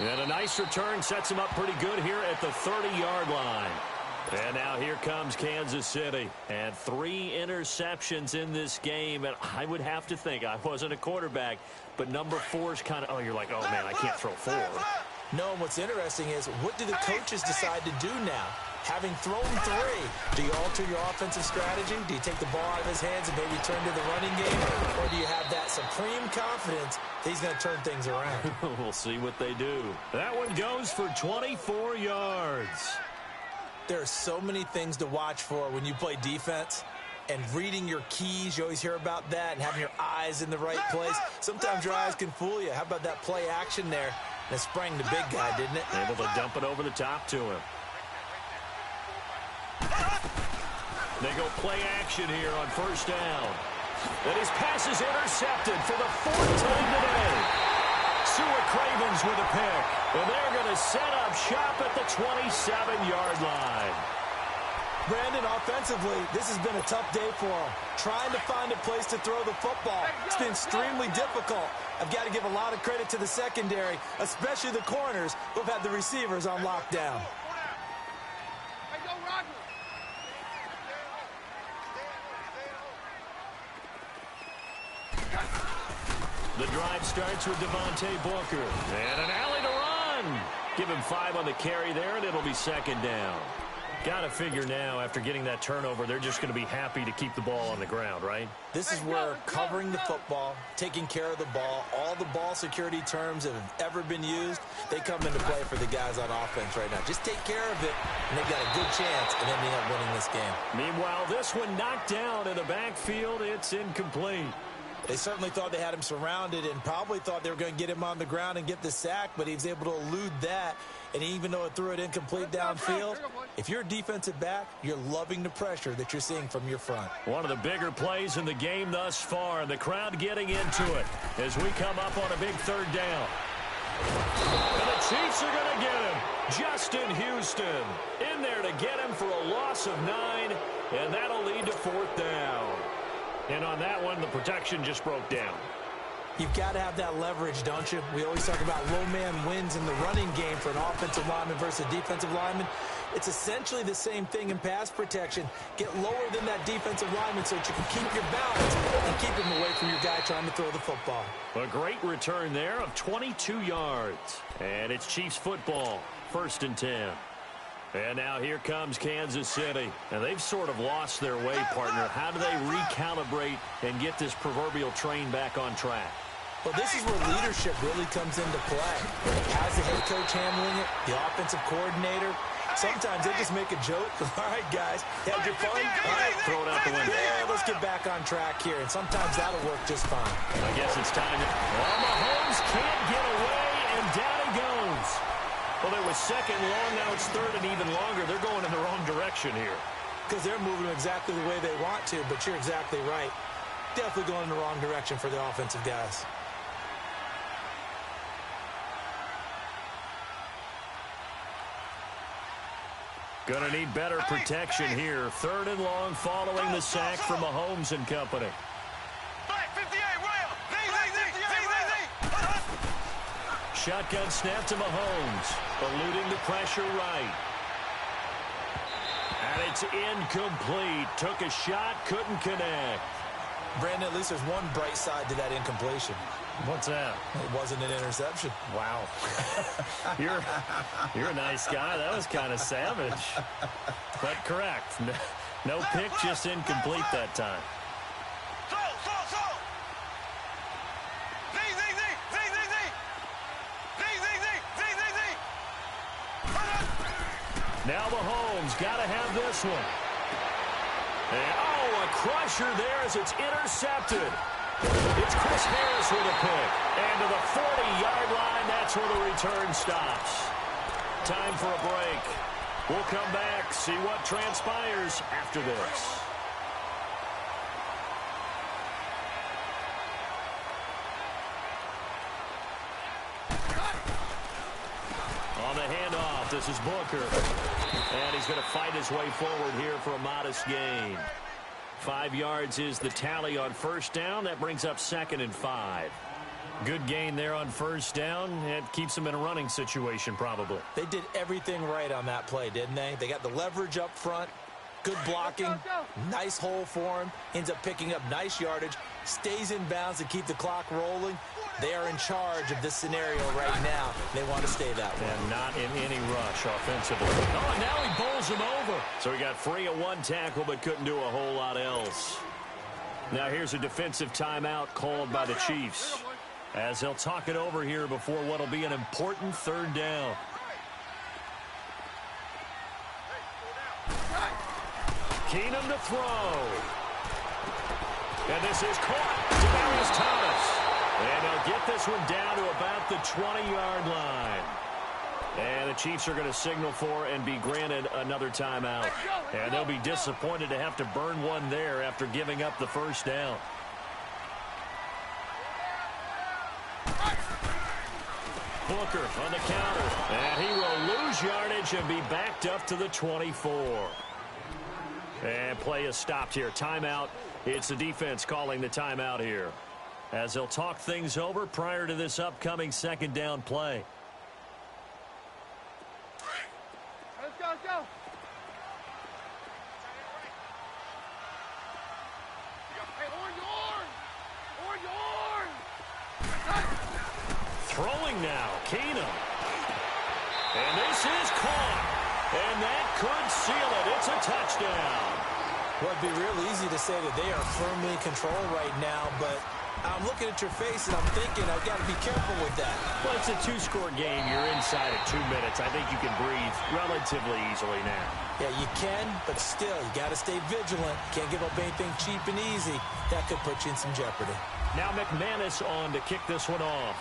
And a nice return sets him up pretty good here at the 30-yard line. And now here comes Kansas City. And 3 interceptions in this game. And I would have to think, I wasn't a quarterback, but number 4 is kind of, oh, you're like, oh, man, I can't throw 4. No, and what's interesting is, what do the coaches decide to do now? Having thrown 3, do you alter your offensive strategy? Do you take the ball out of his hands and maybe turn to the running game? Or do you have that supreme confidence that he's going to turn things around? We'll see what they do. That one goes for 24 yards. There are so many things to watch for when you play defense. And reading your keys, you always hear about that, and having your eyes in the right place. Sometimes your eyes can fool you. How about that play action there? That sprang the big guy, didn't it? Able to dump it over the top to him. They go play action here on first down. And his pass is intercepted for the 4th time today. SkhiWauk's with a pick. And they're going to set up shop at the 27-yard line. Brandon, offensively, this has been a tough day for him. Trying to find a place to throw the football. It's been extremely difficult. I've got to give a lot of credit to the secondary, especially the corners who have had the receivers on lockdown. The drive starts with Devontae Booker. And an alley to run. Give him 5 on the carry there, and it'll be 2nd down. Got to figure now, after getting that turnover, they're just going to be happy to keep the ball on the ground, right? This is where covering the football, taking care of the ball, all the ball security terms that have ever been used, they come into play for the guys on offense right now. Just take care of it, and they've got a good chance of ending up winning this game. Meanwhile, this one knocked down in the backfield. It's incomplete. They certainly thought they had him surrounded and probably thought they were going to get him on the ground and get the sack, but he was able to elude that. And even though it threw it incomplete downfield, if you're a defensive back, you're loving the pressure that you're seeing from your front. One of the bigger plays in the game thus far, and the crowd getting into it as we come up on a big 3rd down. And the Chiefs are going to get him. Justin Houston in there to get him for a loss of 9, and that'll lead to 4th down. And on that one, the protection just broke down. You've got to have that leverage, don't you? We always talk about low man wins in the running game for an offensive lineman versus a defensive lineman. It's essentially the same thing in pass protection. Get lower than that defensive lineman so that you can keep your balance and keep him away from your guy trying to throw the football. A great return there of 22 yards. And it's Chiefs football, 1st and 10. And now here comes Kansas City. And they've sort of lost their way, partner. How do they recalibrate and get this proverbial train back on track? Well, this is where leadership really comes into play. How's the head coach handling it? The offensive coordinator? Sometimes they just make a joke. All right, guys, had your fun? All right, throw it out the window. Yeah, let's get back on track here. And sometimes that'll work just fine. I guess it's time to... Well, Mahomes can't get away, and down he goes. Well, there was 2nd long, now it's 3rd and even longer. They're going in the wrong direction here. Because they're moving exactly the way they want to, but you're exactly right. Definitely going in the wrong direction for the offensive guys. Going to need better protection here. 3rd and long following the sack from Mahomes and company. Shotgun snap to Mahomes. Eluding the pressure right. And it's incomplete. Took a shot, couldn't connect. Brandon, at least there's one bright side to that incompletion. What's that? It wasn't an interception. Wow. You're a nice guy. That was kind of savage. But correct. No pick, just incomplete that time. Now Mahomes got to have this one. And, a crusher there as it's intercepted. It's Chris Harris with a pick. And to the 40-yard line, that's where the return stops. Time for a break. We'll come back, see what transpires after this. On the handoff, this is Booker. And he's going to fight his way forward here for a modest gain. 5 yards is the tally on 1st down. That brings up 2nd and 5. Good gain there on 1st down. It keeps them in a running situation probably. They did everything right on that play, didn't they? They got the leverage up front. Good blocking. Nice hole for him. Ends up picking up nice yardage. Stays in bounds to keep the clock rolling. They are in charge of this scenario right now. They want to stay that way. And not in any rush offensively. Oh, and now he bowls him over. So he got free of 1 tackle but couldn't do a whole lot else. Now here's a defensive timeout called by the Chiefs as they'll talk it over here before what will be an important 3rd down. Keenum to throw. And this is caught. Demaryius Thomas. And they'll get this one down to about the 20-yard line. And the Chiefs are going to signal for and be granted another timeout. And they'll be disappointed to have to burn one there after giving up the first down. Booker on the counter. And he will lose yardage and be backed up to the 24. And play is stopped here. Timeout. It's the defense calling the timeout here, as they'll talk things over prior to this upcoming second down play. Let's go, let's go. Hey, orange. Throwing now, Keenum. And this is caught. And that could seal it. It's a touchdown. Well, it'd be real easy to say that they are firmly in control right now, but I'm looking at your face and I'm thinking I've got to be careful with that. Well, it's a two-score game. You're inside of 2 minutes. I think you can breathe relatively easily now. Yeah, you can, but still, you got to stay vigilant. Can't give up anything cheap and easy. That could put you in some jeopardy. Now McManus on to kick this one off.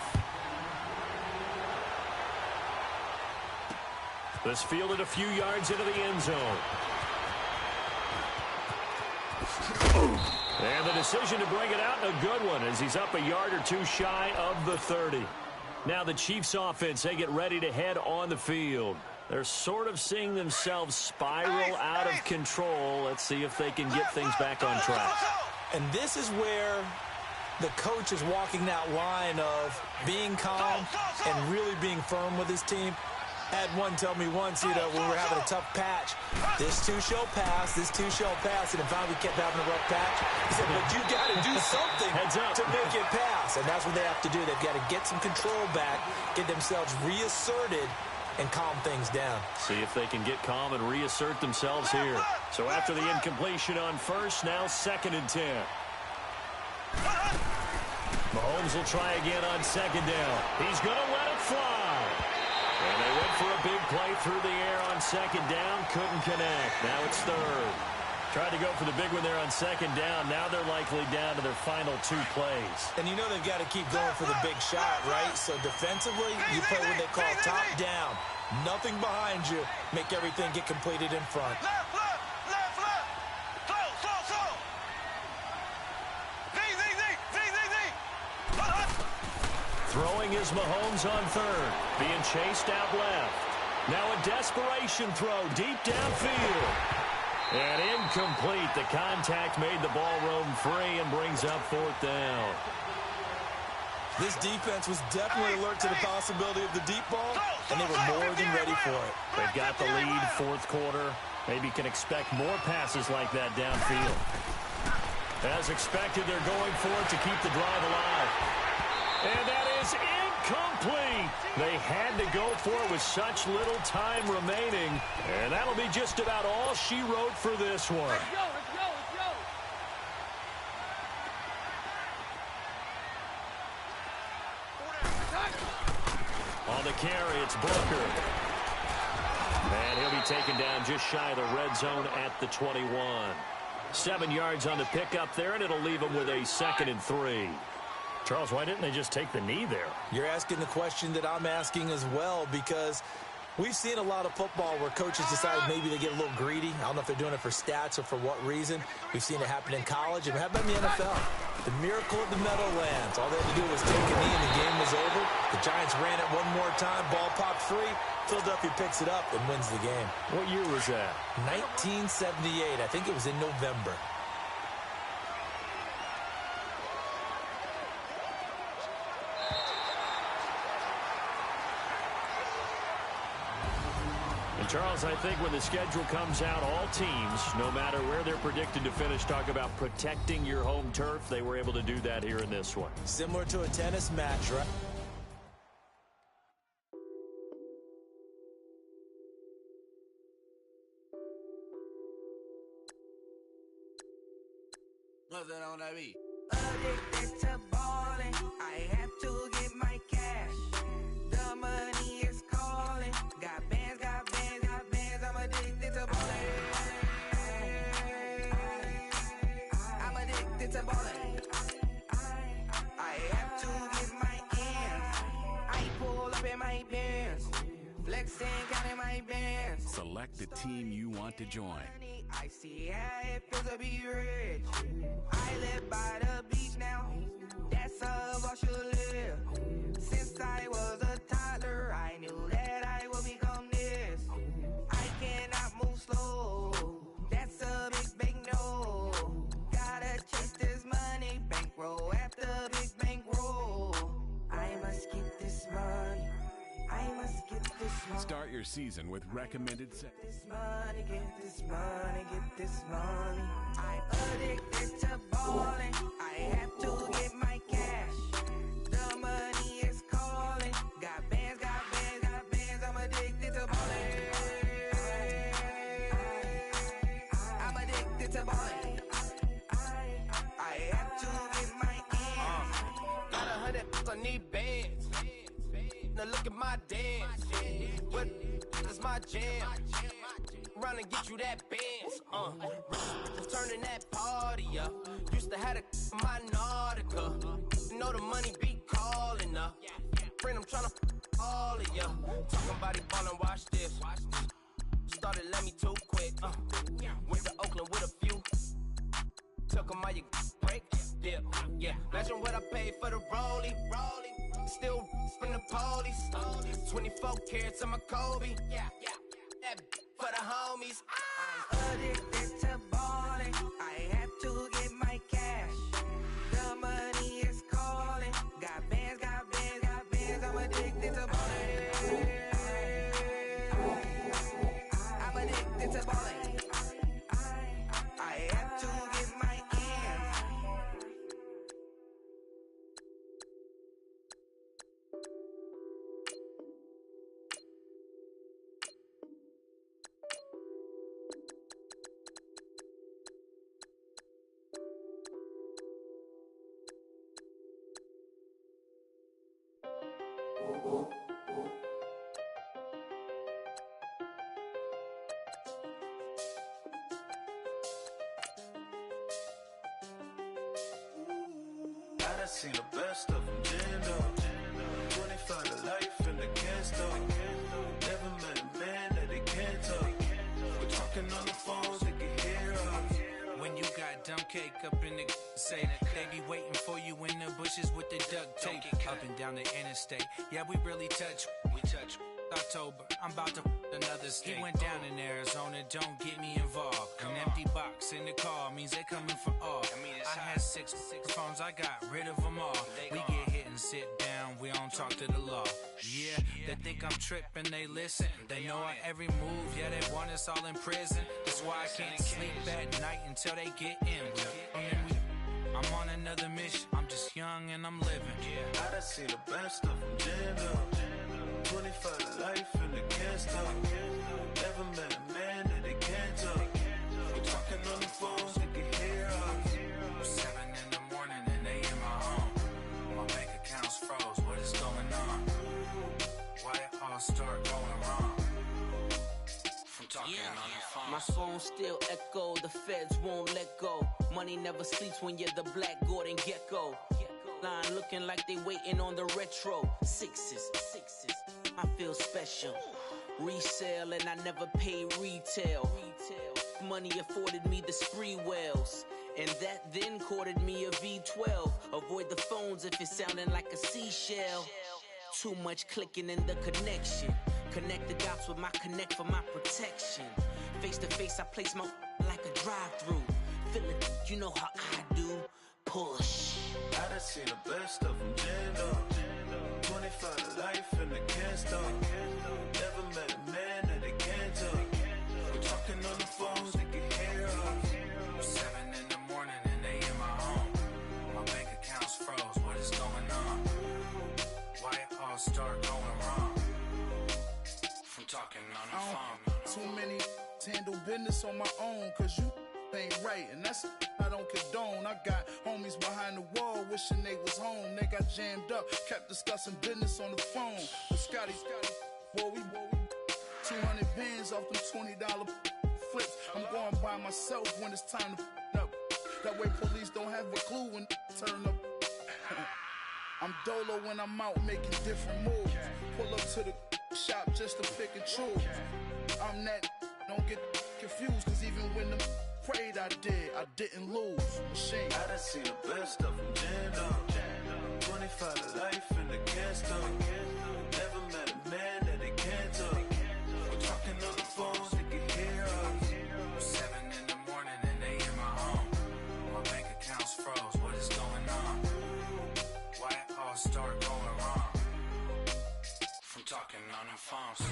This fielded a few yards into the end zone. And the decision to bring it out, a good one, as he's up a yard or two shy of the 30. Now the Chiefs offense, they get ready to head on the field. They're sort of seeing themselves spiral out of control. Let's see if they can get things back on track. And this is where the coach is walking that line of being calm and really being firm with his team. Had one tell me once, when we were having a tough patch, this two shall pass, and if finally we kept having a rough patch, he said, but you got to do something to make it pass. And that's what they have to do. They've got to get some control back, get themselves reasserted, and calm things down. See if they can get calm and reassert themselves here. So after the incompletion on first, now 2nd and 10. Mahomes will try again on 2nd down. He's going to let it fly. And they went for a big play through the air on 2nd down. Couldn't connect. Now it's 3rd. Tried to go for the big one there on 2nd down. Now they're likely down to their final 2 plays. And you know they've got to keep going for the big shot, right? So defensively, you play what they call top down. Nothing behind you. Make everything get completed in front. Throwing is Mahomes on 3rd. Being chased out left. Now a desperation throw deep downfield. And incomplete. The contact made the ball roam free and brings up 4th down. This defense was definitely alert to the possibility of the deep ball, and they were more than ready for it. They've got the lead, 4th quarter. Maybe can expect more passes like that downfield. As expected, they're going for it to keep the drive alive. And that is incomplete. They had to go for it with such little time remaining. And that'll be just about all she wrote for this one. Let's go, let's go, let's go. On the carry, it's Booker. And he'll be taken down just shy of the red zone at the 21. 7 yards on the pickup there, and it'll leave him with a 2nd and 3. Charles, why didn't they just take the knee there? You're asking the question that I'm asking as well, because we've seen a lot of football where coaches decide maybe they get a little greedy. I don't know if they're doing it for stats or for what reason. We've seen it happen in college and it happened in the NFL. The miracle of the Meadowlands. All they had to do was take a knee and the game was over. The Giants ran it one more time. Ball popped free. Philadelphia picks it up and wins the game. What year was that? 1978. I think it was in November. And Charles, I think when the schedule comes out, all teams, no matter where they're predicted to finish, talk about protecting your home turf. They were able to do that here in this one. Similar to a tennis match, right? What's that on that beat? Addicted to ballin', I have to get my cash. The money is calling. Got bands, I'm addicted to ballin'. select the team you want to join. I see how it feels to be rich. I live by the beach now. That's how I should live. Since I was a toddler, I knew that I would become this. I cannot move slow. That's a big no. Gotta chase this money, bankroll after big bankroll. I must get this money. I must get this money. Start your season with recommended Get this money, get this money, get this money. I'm addicted to balling. I have to get my cash. The money is calling. Got bands, got bands, got bands. I'm addicted to balling. I'm addicted to balling. I have to get my ends. Got 100, I need bands. Now look at my dance. What is my jam? Run and get you that bands. Turning that party up. Used to have a my Nautica. You know the money be calling up. Friend, I'm tryna all of ya. Talking about it ballin', watch this. Started let me too quick. Went to Oakland with a few. Took 'em all you break. Yeah. Imagine what I paid for the rollie. Still from the police. 24 carats on my Kobe. That for the homies. I'm addicted to balling. I have to get my cash. The money is calling. Got bands, got bands, got bands. I'm addicted to balling. I'm addicted to balling. I have to get my ends. I done seen the best of them, Jando. 25 to life in the can't stop. Never met a man that they can't talk. We're talking on the phones, they can hear us. When you got dumb cake up in the say, they be waiting for you in the bushes with the duct tape. Up and down the interstate, yeah, we really touch. We touch. October, I'm about to another state. He went down in Arizona, don't get me involved. An empty box in the car means they coming for all. I had six phones, I got rid of them all. We get hit and sit down, we don't talk to the law. Yeah, they think I'm tripping, they listen. They know our every move, yeah, they want us all in prison. That's why I can't sleep at night until they get in. I'm on another mission, I'm just young and I'm living. I done seen the best of them, Jando. 25 to life in the can't stop. Never met a man that they can't talk. We're talking on the phones, they can hear us. 7 in the morning and they in my home. My bank account's froze, what is going on? Why it all start going wrong? From talking on the phone. My phone still echo, the feds won't let go. Money never sleeps when you're the black Gordon Gecko. Line looking like they waiting on the retro. Sixes, I feel special. Resale and I never pay retail. Money afforded me the spree wells. And that then courted me a V12. Avoid the phones if it's sounding like a seashell. Too much clicking in the connection. Connect the dots with my connect for my protection. Face to face, I place my like a drive-through. Feeling, you know how I do. Push. I done seen the best of them, Jando. 25 to life in the can't stop. Never met a man that they can't talk. We're talking on the phones, they can hear us. 7 in the morning and they in my home. My bank account's froze, what is going on? Why it all start going wrong? From talking on the phone. Too many handle business on my own, cause you ain't right, and that's I don't condone. I got homies behind the wall wishing they was home. They got jammed up, kept discussing business on the phone. But Scotty, boy, we 200 bands off them $20 flips. I'm going by myself when it's time to up. That way police don't have a clue when turn up. I'm dolo when I'm out making different moves. Pull up to the shop just to pick and choose. I'm that. Don't get confused, cause even when the prayed I didn't lose. Machine. I done seen the best of them jammed up. 25 to life and they can't stop. Never met a man that they can't talk. We're talking on the phones, they can hear us. 7 in the morning and they in my home. My bank account's froze, what is going on? Why it all start going wrong? From talking on the phones.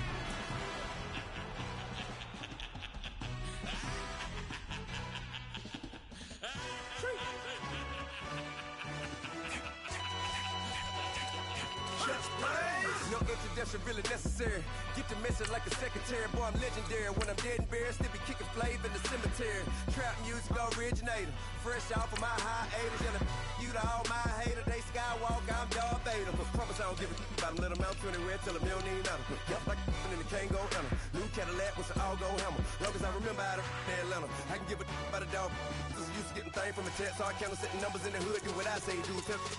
No introduction really necessary. Get the message like a secretary. Boy, I'm legendary. When I'm dead and buried, still be kicking flavor in the cemetery. Trap music originator. Fresh off of my hiatus. Yelling you to all my haters. They SkhiWauk, I'm Darth Vader. Promise I don't give a about a little amount to anywhere. Tell them you don't need nothing. Yup, like and the can't go enter. New Cadillac with some all-go hammer. Long as I remember how to Atlanta. I can give a about a dog. Cause I'm used to getting things from a text. So I count setting numbers in the hood. Do what I say do.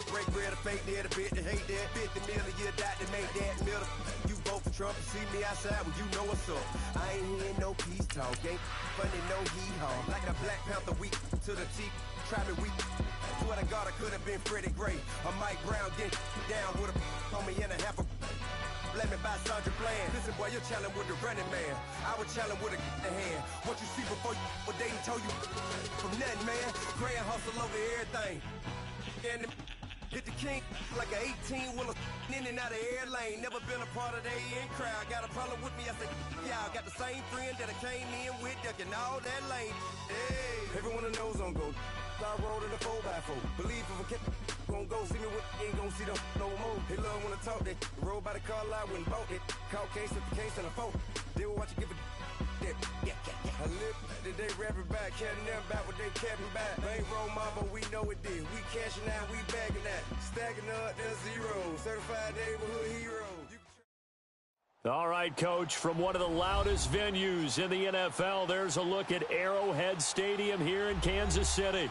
Break bread or fake dead. A bit to hate that. 50 million year die to make that middle. You vote for Trump and see me outside when you know what's up. I ain't hearing no peace talk. Ain't funny, no hee-haw. Like a Black Panther weak to the teeth. Try me weak. Swear to God I could have been Freddie Gray. Or Mike Brown getting down with a on me and a half a. Let me buy Sandra Bland. Listen, boy, you're challenging with the running man. I was challenging with a hand. What you see before you, what they told you from nothing, man. Gray and hustle over everything. And hit the king like an 18-wheeler in and out of air lane. Never been a part of the in crowd. Got a problem with me, I said, y'all got the same friend that I came in with, ducking all that lane. Hey, everyone knows on go. I rolled in a 4x4. Believe if I kept gon' go see me with ain't gon' see them no more. They love when I talk that. Roll by the car lot when bought it. Call case at the case and a phone. They will watch you give it that. I live that they rapping back, caring them back what they capping back. Bankroll mama, we know it did. We cashing out, we bagging that. Stacking up, there's zero. Certified neighborhood hero. All right, Coach, from one of the loudest venues in the NFL, there's a look at Arrowhead Stadium here in Kansas City.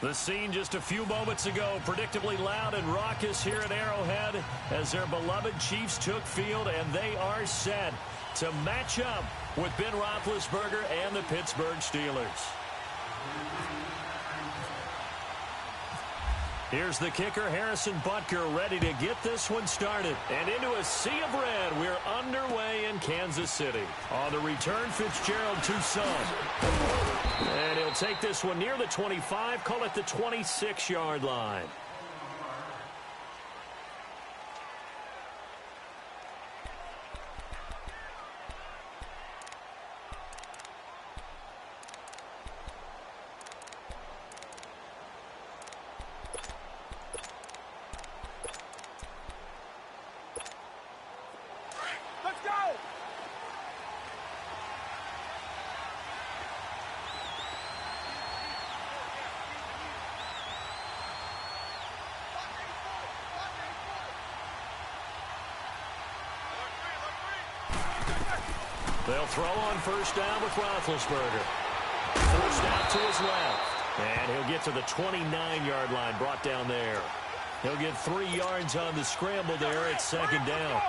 The scene just a few moments ago, predictably loud and raucous here at Arrowhead as their beloved Chiefs took field, and they are set to match up with Ben Roethlisberger and the Pittsburgh Steelers. Here's the kicker, Harrison Butker, ready to get this one started. And into a sea of red, we're underway in Kansas City. On the return, Fitzgerald Toussaint. And he'll take this one near the 25, call it the 26-yard line. They'll throw on first down with Roethlisberger. First out to his left. And he'll get to the 29-yard line, brought down there. He'll get 3 yards on the scramble there at second down.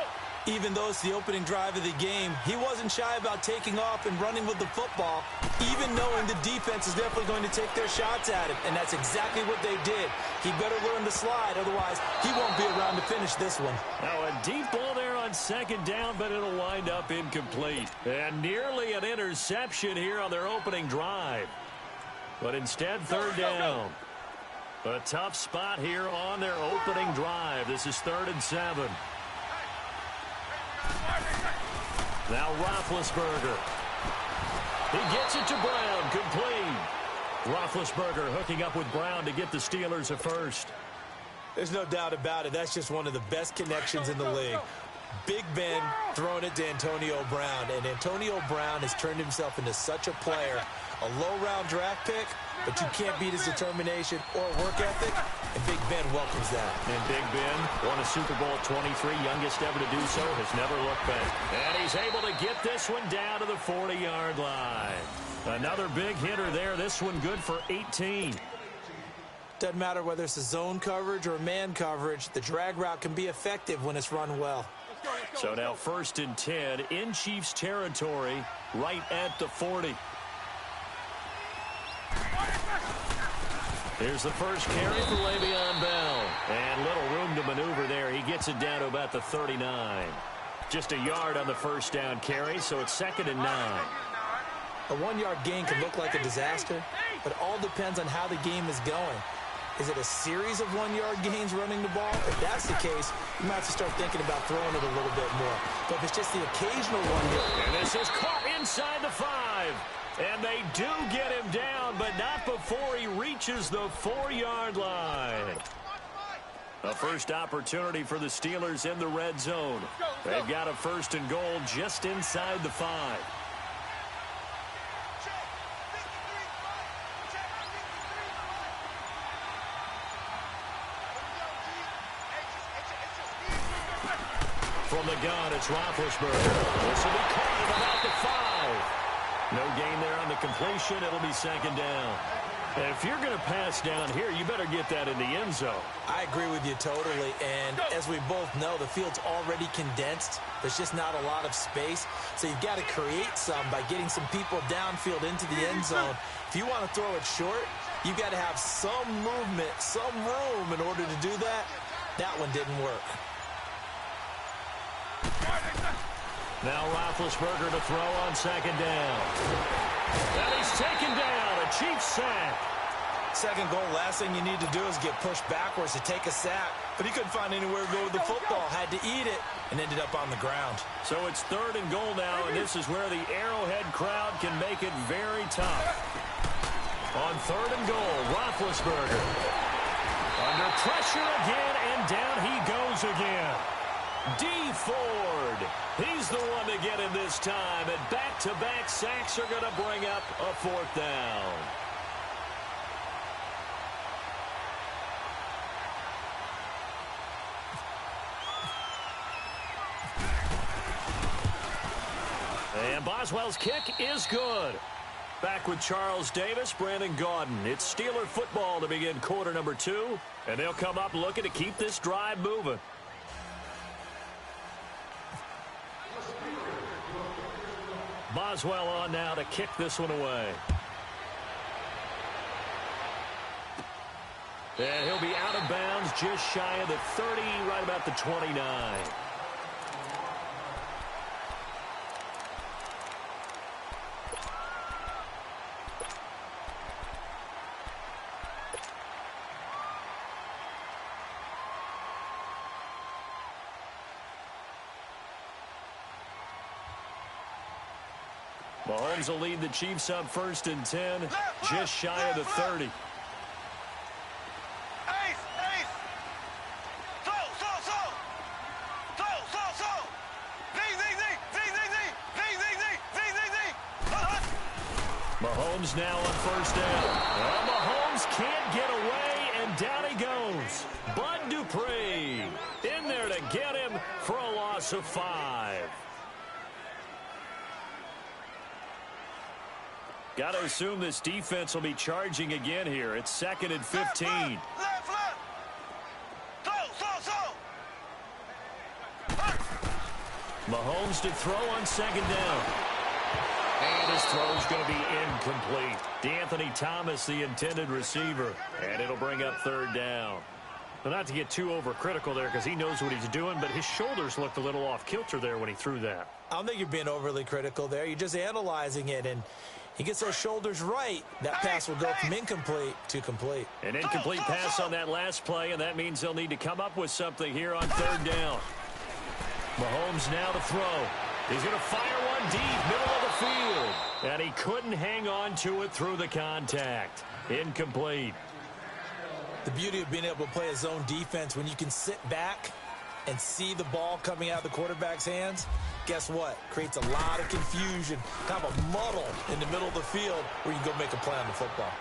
Even though it's the opening drive of the game, he wasn't shy about taking off and running with the football, even knowing the defense is definitely going to take their shots at him, and that's exactly what they did. He better learn to slide, otherwise he won't be around to finish this one. Now a deep ball there on second down, but it'll wind up incomplete. And nearly an interception here on their opening drive. But instead, third down. A tough spot here on their opening drive. This is 3rd and 7. Now Roethlisberger. He gets it to Brown, complete. Roethlisberger hooking up with Brown to get the Steelers a first. There's no doubt about it. That's just one of the best connections in the league. Big Ben throwing it to Antonio Brown, and Antonio Brown has turned himself into such a player. A low-round draft pick, but you can't beat his determination or work ethic, and Big Ben welcomes that. And Big Ben won a Super Bowl at 23, youngest ever to do so, has never looked back. And he's able to get this one down to the 40-yard line. Another big hitter there, this one good for 18. Doesn't matter whether it's a zone coverage or man coverage, the drag route can be effective when it's run well. So now 1st and 10 in Chiefs territory, right at the 40. Here's the first carry for Le'Veon Bell. And little room to maneuver there. He gets it down to about the 39. Just a yard on the first down carry, so it's 2nd and 9. A 1-yard gain can look like a disaster, but it all depends on how the game is going. Is it a series of 1-yard gains running the ball? If that's the case, you might have to start thinking about throwing it a little bit more. But if it's just the occasional 1-yard... And this is caught inside the 5. And they do get him down, but not before he reaches the 4-yard line. A first opportunity for the Steelers in the red zone. They've got a 1st and goal just inside the 5. From the gun, it's Roethlisberger. This will be caught at about the 5. No gain there on the completion. It'll be 2nd down. And if you're going to pass down here, you better get that in the end zone. I agree with you totally. And as we both know, the field's already condensed. There's just not a lot of space. So you've got to create some by getting some people downfield into the end zone. If you want to throw it short, you've got to have some movement, some room in order to do that. That one didn't work. Now Roethlisberger to throw on 2nd down. And he's taken down. A Chiefs sack. 2nd goal, last thing you need to do is get pushed backwards to take a sack. But he couldn't find anywhere to go with the football. Had to eat it and ended up on the ground. So it's 3rd and goal now, and this is where the Arrowhead crowd can make it very tough. On 3rd and goal, Roethlisberger. Under pressure again, and down he goes again. D. Ford, he's the one to get him this time, and back-to-back sacks are going to bring up a 4th down. And Boswell's kick is good. Back with Charles Davis, Brandon Gaudin. It's Steeler football to begin quarter number 2, and they'll come up looking to keep this drive moving. Boswell on now to kick this one away. And he'll be out of bounds just shy of the 30, right about the 29. Mahomes will lead the Chiefs up 1st and 10, just shy of the 30. Mahomes now on 1st down. Well, Mahomes can't get away, and down he goes. Bud Dupree in there to get him for a loss of 5. Got to assume this defense will be charging again here. It's 2nd and 15. Mahomes to throw on 2nd down. And his throw's going to be incomplete. DeAnthony Thomas, the intended receiver. And it'll bring up 3rd down. Well, not to get too overcritical there because he knows what he's doing, but his shoulders looked a little off kilter there when he threw that. I don't think you're being overly critical there. You're just analyzing it, and he gets those shoulders right. That pass will go from incomplete to complete. An incomplete pass on that last play, and that means they'll need to come up with something here on 3rd down. Mahomes now to throw. He's going to fire one deep, middle of the field. And he couldn't hang on to it through the contact. Incomplete. The beauty of being able to play a zone defense when you can sit back and see the ball coming out of the quarterback's hands, guess what? Creates a lot of confusion, kind of a muddle in the middle of the field where you can go make a play on the football.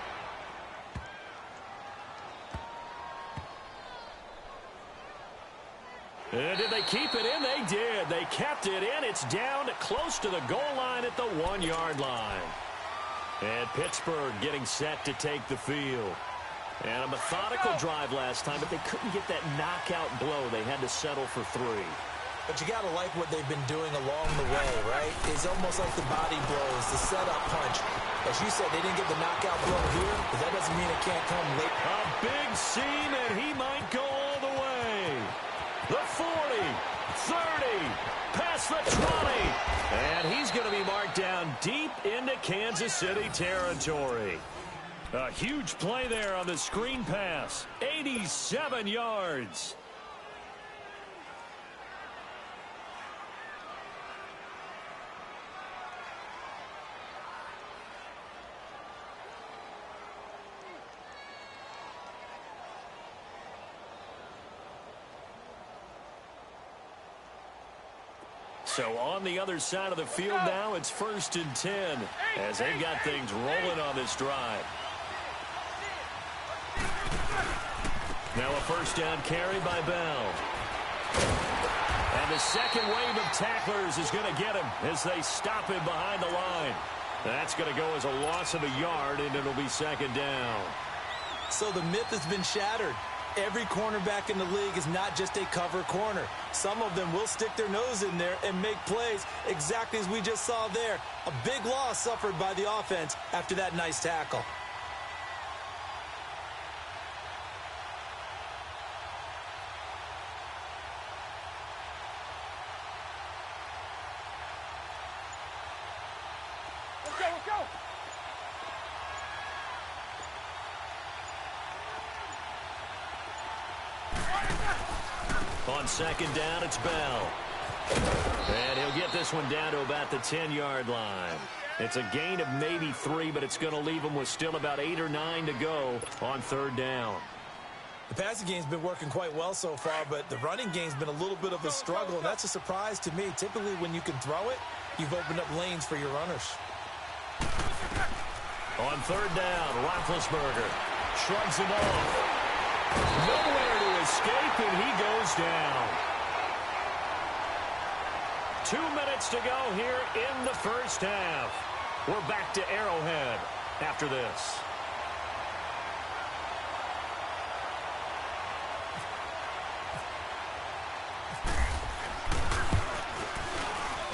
And did they keep it in? They did. They kept it in. It's down close to the goal line at the 1-yard line. And Pittsburgh getting set to take the field. And a methodical drive last time, but they couldn't get that knockout blow. They had to settle for 3. But you got to like what they've been doing along the way, right? It's almost like the body blows, the setup punch. As you said, they didn't get the knockout blow here, but that doesn't mean it can't come late. A big seam, and he might go all the way. The 40, 30, past the 20. And he's going to be marked down deep into Kansas City territory. A huge play there on the screen pass. 87 yards. So on the other side of the field now, it's 1st and 10 as they've got things rolling on this drive. Now a first down carry by Bell. And the second wave of tacklers is going to get him as they stop him behind the line. That's going to go as a loss of a yard, and it'll be 2nd down. So the myth has been shattered. Every cornerback in the league is not just a cover corner. Some of them will stick their nose in there and make plays exactly as we just saw there. A big loss suffered by the offense after that nice tackle. Let's go. On 2nd down, it's Bell. And he'll get this one down to about the 10-yard line. It's a gain of maybe 3, but it's going to leave him with still about 8 or 9 to go on 3rd down. The passing game's been working quite well so far, but the running game's been a little bit of a struggle, and that's a surprise to me. Typically, when you can throw it, you've opened up lanes for your runners. On 3rd down, Roethlisberger shrugs him off. Nowhere to escape, and he goes down. 2 minutes to go here in the first half. We're back to Arrowhead after this.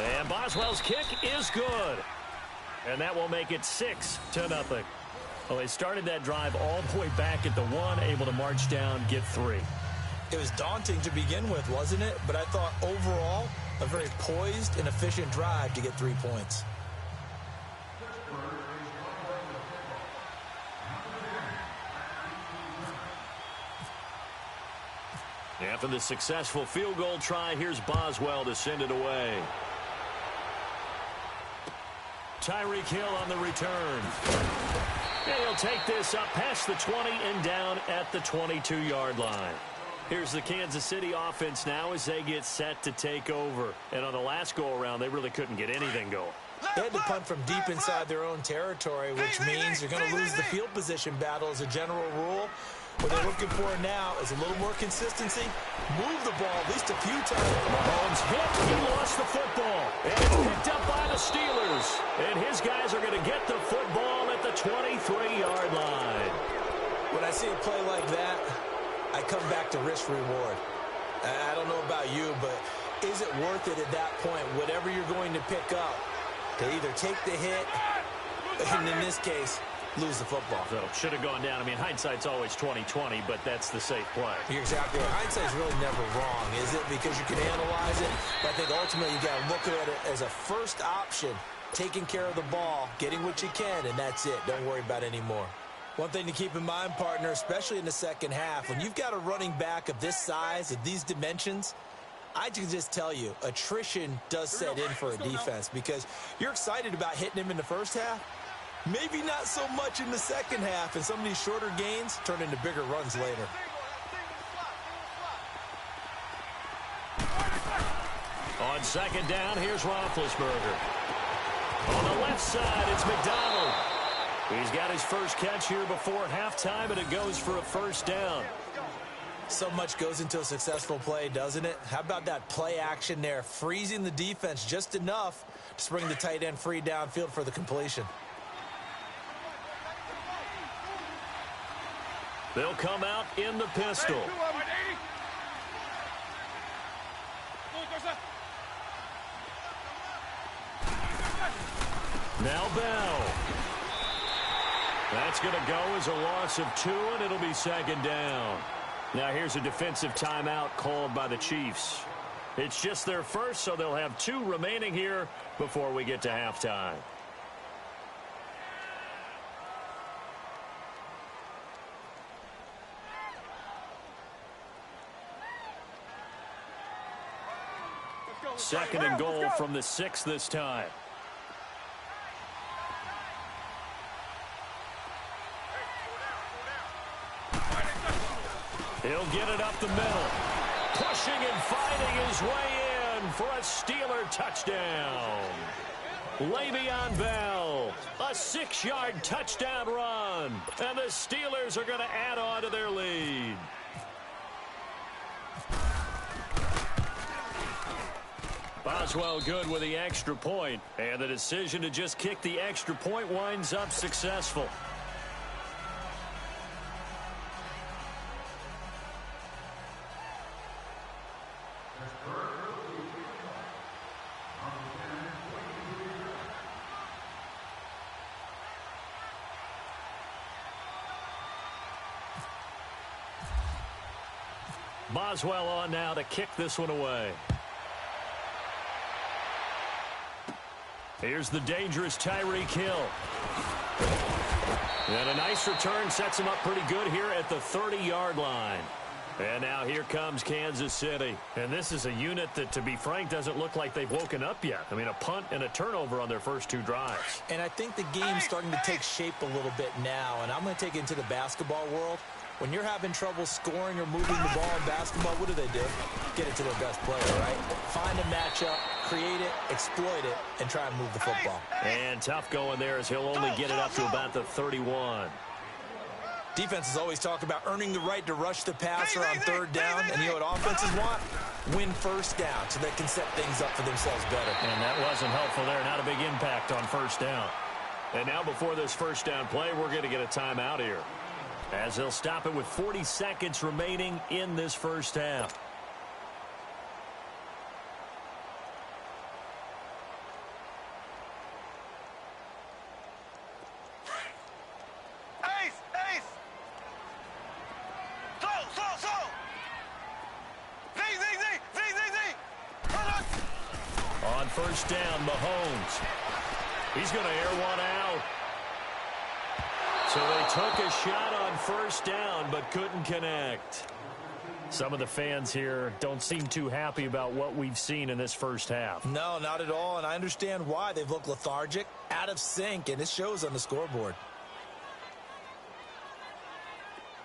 And Boswell's kick is good. And that will make it 6-0. Well, they started that drive all the way back at the 1, able to march down, get 3. It was daunting to begin with, wasn't it? But I thought overall, a very poised and efficient drive to get 3 points. After the successful field goal try, here's Boswell to send it away. Tyreek Hill on the return. And he'll take this up past the 20 and down at the 22-yard line. Here's the Kansas City offense now as they get set to take over. And on the last go-around, they really couldn't get anything going. They had to punt from deep inside their own territory, which means they're going to lose the field position battle as a general rule. What they're looking for now is a little more consistency. Move the ball at least a few times. Mahomes hit. He lost the football. And it's picked up by the Steelers. And his guys are going to get the football at the 23-yard line. When I see a play like that, I come back to risk-reward. I don't know about you, but is it worth it at that point, whatever you're going to pick up, to either take the hit, and in this case, lose the football? So should have gone down. I mean, hindsight's always 20/20, but that's the safe play. You're exactly right. Hindsight's really never wrong, is it? Because you can analyze it. But I think ultimately you got to look at it as a first option, taking care of the ball, getting what you can, and that's it. Don't worry about any more. One thing to keep in mind, partner, especially in the second half, when you've got a running back of this size, of these dimensions, I can just tell you, attrition does set in for a defense because you're excited about hitting him in the first half. Maybe not so much in the second half, and some of these shorter gains turn into bigger runs later. On 2nd down, here's Roethlisberger. On the left side, it's McDonald. He's got his first catch here before halftime, and it goes for a first down. So much goes into a successful play, doesn't it? How about that play action there, freezing the defense just enough to spring the tight end free downfield for the completion. They'll come out in the pistol. Now Bell. That's going to go as a loss of 2, and it'll be second down. Now here's a defensive timeout called by the Chiefs. It's just their first, so they'll have 2 remaining here before we get to halftime. Second and goal from the 6 this time. He'll get it up the middle. Pushing and fighting his way in for a Steeler touchdown. Le'Veon Bell, a 6-yard touchdown run. And the Steelers are going to add on to their lead. Boswell good with the extra point, and the decision to just kick the extra point winds up successful. Boswell on now to kick this one away. Here's the dangerous Tyreek Hill. And a nice return sets him up pretty good here at the 30-yard line. And now here comes Kansas City. And this is a unit that, to be frank, doesn't look like they've woken up yet. I mean, a punt and a turnover on their first 2 drives. And I think the game's starting to take shape a little bit now. And I'm going to take it into the basketball world. When you're having trouble scoring or moving the ball in basketball, what do? Get it to their best player, right? Find a matchup, create it, exploit it, and try and move the football. And tough going there as he'll only get it up to about the 31. Defenses always talk about earning the right to rush the passer on 3rd down. And you know what offenses want? Win first down so they can set things up for themselves better. And that wasn't helpful there. Not a big impact on 1st down. And now before this 1st down play, we're going to get a timeout here, as they'll stop it with 40 seconds remaining in this 1st half. On 1st down, Mahomes. He's going to air one out. So they took a shot on 1st down, but couldn't connect. Some of the fans here don't seem too happy about what we've seen in this 1st half. No, not at all, and I understand why. They've looked lethargic, out of sync, and it shows on the scoreboard.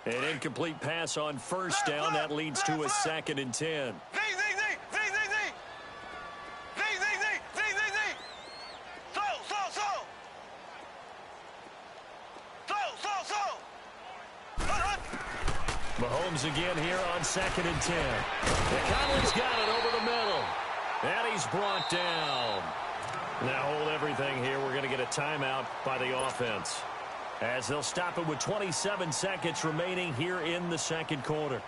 An incomplete pass on 1st down. That leads to a 2nd and 10. Mahomes again here on 2nd and 10. And Conley's got it over the middle. And he's brought down. Now hold everything here. We're going to get a timeout by the offense, as they'll stop it with 27 seconds remaining here in the 2nd quarter.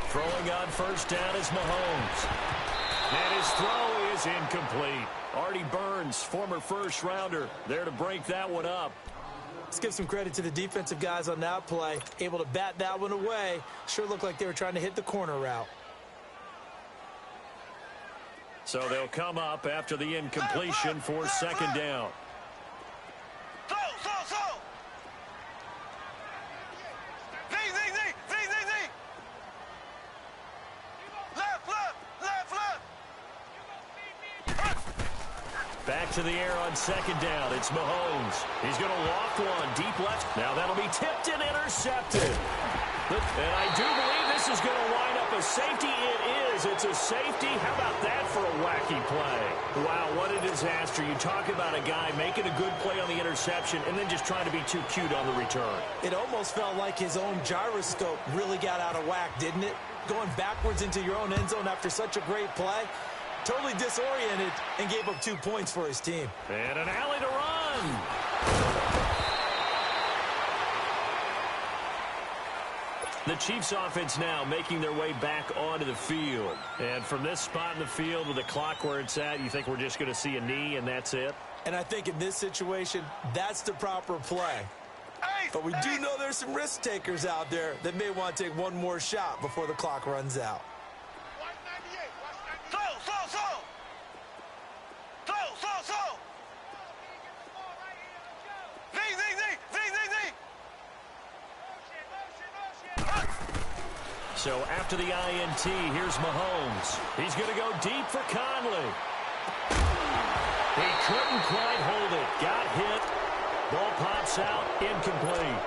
Throwing on 1st down is Mahomes. And his throw is incomplete. Artie Burns, former 1st rounder, there to break that one up. Let's give some credit to the defensive guys on that play. Able to bat that one away. Sure looked like they were trying to hit the corner route. So they'll come up after the incompletion for 2nd down. Back to the air on 2nd down. It's Mahomes. He's going to loft one deep left. Now that'll be tipped and intercepted. And I do believe this is going to wind up a safety. It is. It's a safety. How about that for a wacky play? Wow, what a disaster. You talk about a guy making a good play on the interception and then just trying to be too cute on the return. It almost felt like his own gyroscope really got out of whack, didn't it? Going backwards into your own end zone after such a great play. Totally disoriented and gave up 2 points for his team. And an alley to run. The Chiefs offense now making their way back onto the field. And from this spot in the field with the clock where it's at, you think we're just going to see a knee and that's it? And I think in this situation, that's the proper play. But we do know there's some risk takers out there that may want to take one more shot before the clock runs out. So after the INT, here's Mahomes. He's going to go deep for Conley. He couldn't quite hold it. Got hit. Ball pops out. Incomplete.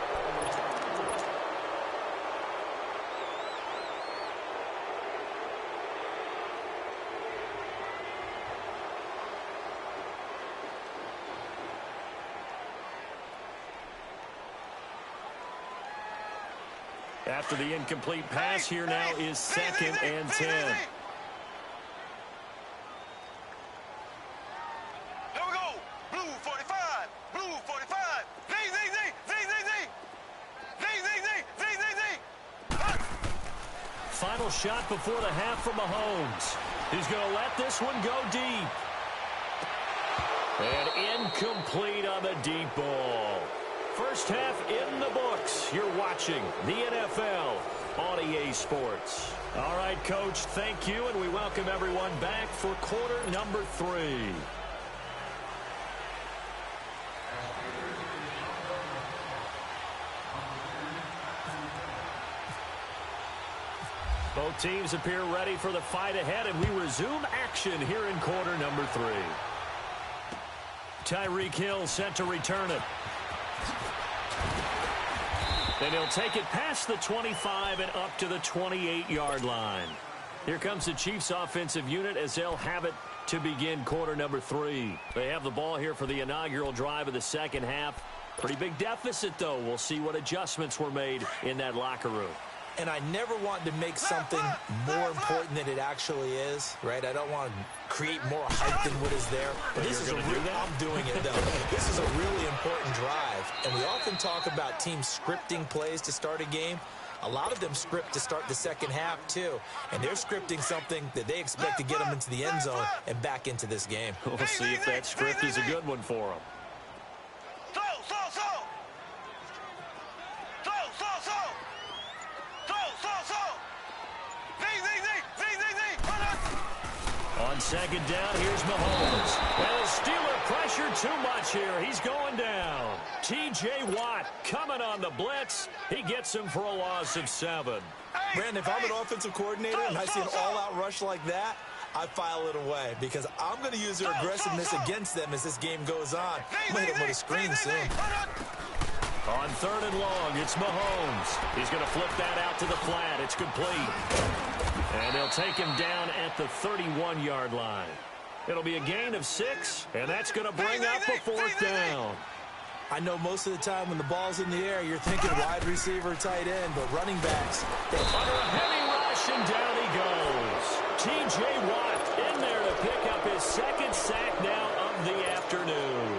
After the incomplete pass, here now is 2nd and 10. Here we go. Blue 45. Blue 45. Final shot before the half from Mahomes. He's going to let this one go deep. And incomplete on the deep ball. First half in the books. You're watching the NFL on EA Sports. All right, Coach, thank you, and we welcome everyone back for quarter number 3. Both teams appear ready for the fight ahead, and we resume action here in quarter number 3. Tyreek Hill set to return it. And he'll take it past the 25 and up to the 28-yard line. Here comes the Chiefs offensive unit as they'll have it to begin quarter number 3. They have the ball here for the inaugural drive of the second half. Pretty big deficit, though. We'll see what adjustments were made in that locker room. And I never want to make something more important than it actually is, right? I don't want to create more hype than what is there. But this is I'm doing it, though. This is a really important drive. And we often talk about teams scripting plays to start a game. A lot of them script to start the second half, too. And they're scripting something that they expect to get them into the end zone and back into this game. We'll see if that script is a good one for them. On second down, here's Mahomes. And the Steeler pressure too much here. He's going down. T.J. Watt coming on the blitz. He gets him for a loss of 7. Brandon, if I'm an offensive coordinator and I see an all-out rush like that, I file it away because I'm going to use their aggressiveness against them as this game goes on. I'm going to hit them with a screen soon. On 3rd and long, it's Mahomes. He's going to flip that out to the flat. It's complete. And they'll take him down at the 31-yard line. It'll be a gain of 6, and that's going to bring up a 4th down. I know most of the time when the ball's in the air, you're thinking wide receiver, tight end, but running backs. Under a heavy rush, and down he goes. T.J. Watt in there to pick up his 2nd sack now of the afternoon.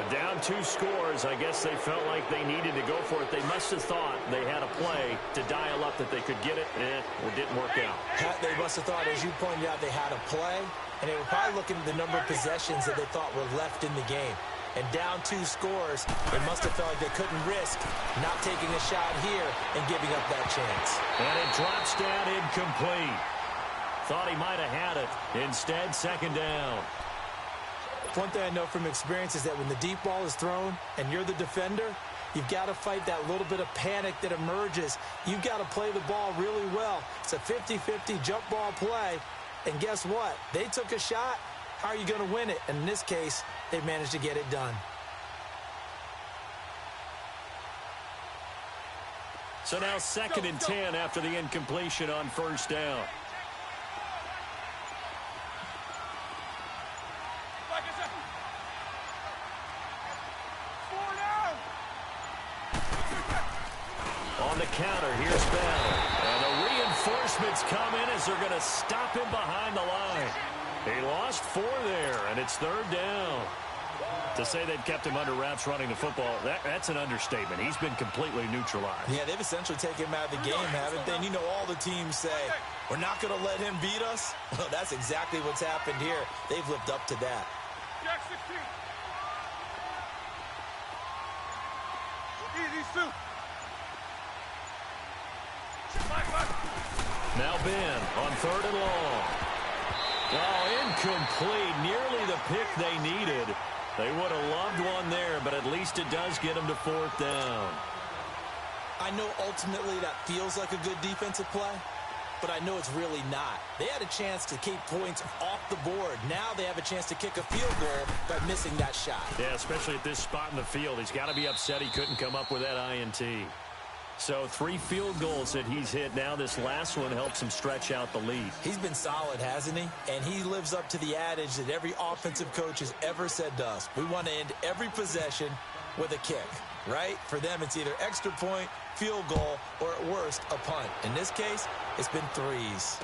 Down 2 scores. I guess they felt like they needed to go for it. They must have thought they had a play to dial up that they could get it, and it didn't work out. They must have thought, as you pointed out, they had a play, and they were probably looking at the number of possessions that they thought were left in the game. And down 2 scores, they must have felt like they couldn't risk not taking a shot here and giving up that chance. And it drops down incomplete. Thought he might have had it. Instead, 2nd down. One thing I know from experience is that when the deep ball is thrown and you're the defender, you've got to fight that little bit of panic that emerges. You've got to play the ball really well. It's a 50-50 jump ball play. And guess what? They took a shot. How are you going to win it? And in this case, they managed to get it done. So now 2nd and 10 after the incompletion on 1st down. counter. Here's Bell. And the reinforcements come in as they're going to stop him behind the line. He lost 4 there, and it's 3rd down. To say they've kept him under wraps running the football, that's an understatement. He's been completely neutralized. Yeah, they've essentially taken him out of the game, haven't they? And you know all the teams say, we're not going to let him beat us. Well, that's exactly what's happened here. They've lived up to that. Now Ben on 3rd and long. Oh, incomplete. Nearly the pick they needed. They would have loved one there, but at least it does get them to 4th down. I know ultimately that feels like a good defensive play, but I know it's really not. They had a chance to keep points off the board. Now they have a chance to kick a field goal by missing that shot. Yeah, especially at this spot in the field. He's got to be upset he couldn't come up with that INT. So 3 field goals that he's hit. Now this last one helps him stretch out the lead. He's been solid, hasn't he? And he lives up to the adage that every offensive coach has ever said to us. We want to end every possession with a kick, right? For them, it's either extra point, field goal, or at worst, a punt. In this case, it's been 3s.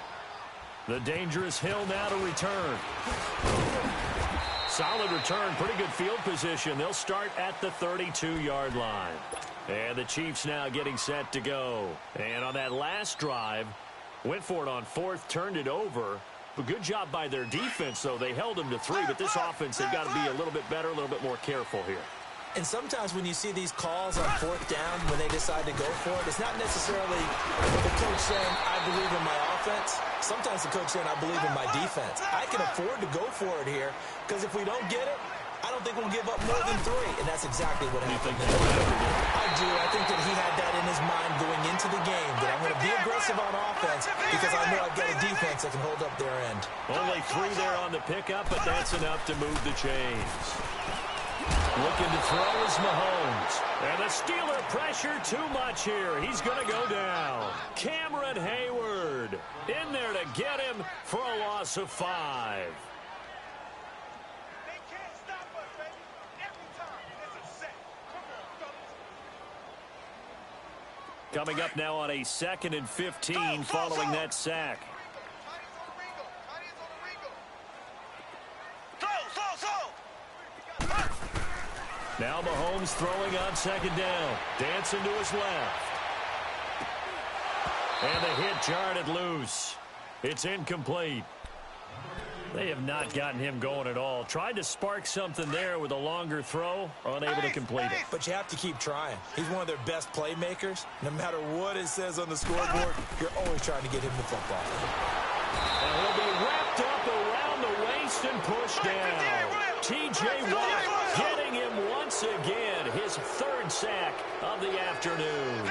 The dangerous Hill now to return. Solid return, pretty good field position. They'll start at the 32-yard line. And the Chiefs now getting set to go. And on that last drive, went for it on 4th, turned it over. A good job by their defense, though. They held them to 3, but this offense, they've got to be a little bit better, a little bit more careful here. And sometimes when you see these calls on 4th down, when they decide to go for it, it's not necessarily the coach saying, I believe in my offense. Sometimes the coach saying, I believe in my defense. I can afford to go for it here, because if we don't get it, I don't think we'll give up more than 3, and that's exactly what happened. I do. I think that he had that in his mind going into the game, that I'm going to be aggressive on offense because I know I've got a defense that can hold up their end. Only 3 there on the pickup, but that's enough to move the chains. Looking to throw is Mahomes. And the Steeler pressure too much here. He's going to go down. Cameron Hayward in there to get him for a loss of 5. Coming up now on a 2nd and 15 following that sack. Now Mahomes throwing on 2nd down. Dancing to his left. And the hit jarred it loose. It's incomplete. They have not gotten him going at all. Tried to spark something there with a longer throw, unable to complete it. But you have to keep trying. He's one of their best playmakers. No matter what it says on the scoreboard, you're always trying to get him the football. And he'll be wrapped up around the waist and pushed down. T.J. Watt getting him once again. His 3rd sack of the afternoon.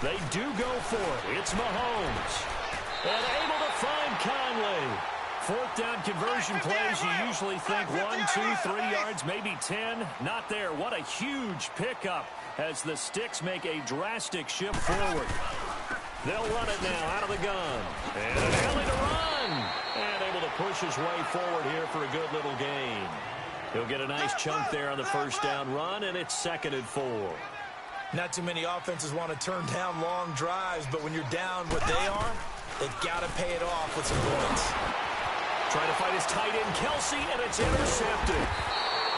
They do go for it. It's Mahomes. And able to find Conley. 4th down conversion plays, you usually think 1, 2, 3 yards, maybe 10. Not there. What a huge pickup as the Sticks make a drastic shift forward. They'll run it now out of the gun. And an alley to run. And able to push his way forward here for a good little gain. He'll get a nice chunk there on the 1st down run, and it's 2nd and 4. Not too many offenses want to turn down long drives, but when you're down what they are, they've got to pay it off with some points. Trying to fight his tight end, Kelsey, and it's intercepted.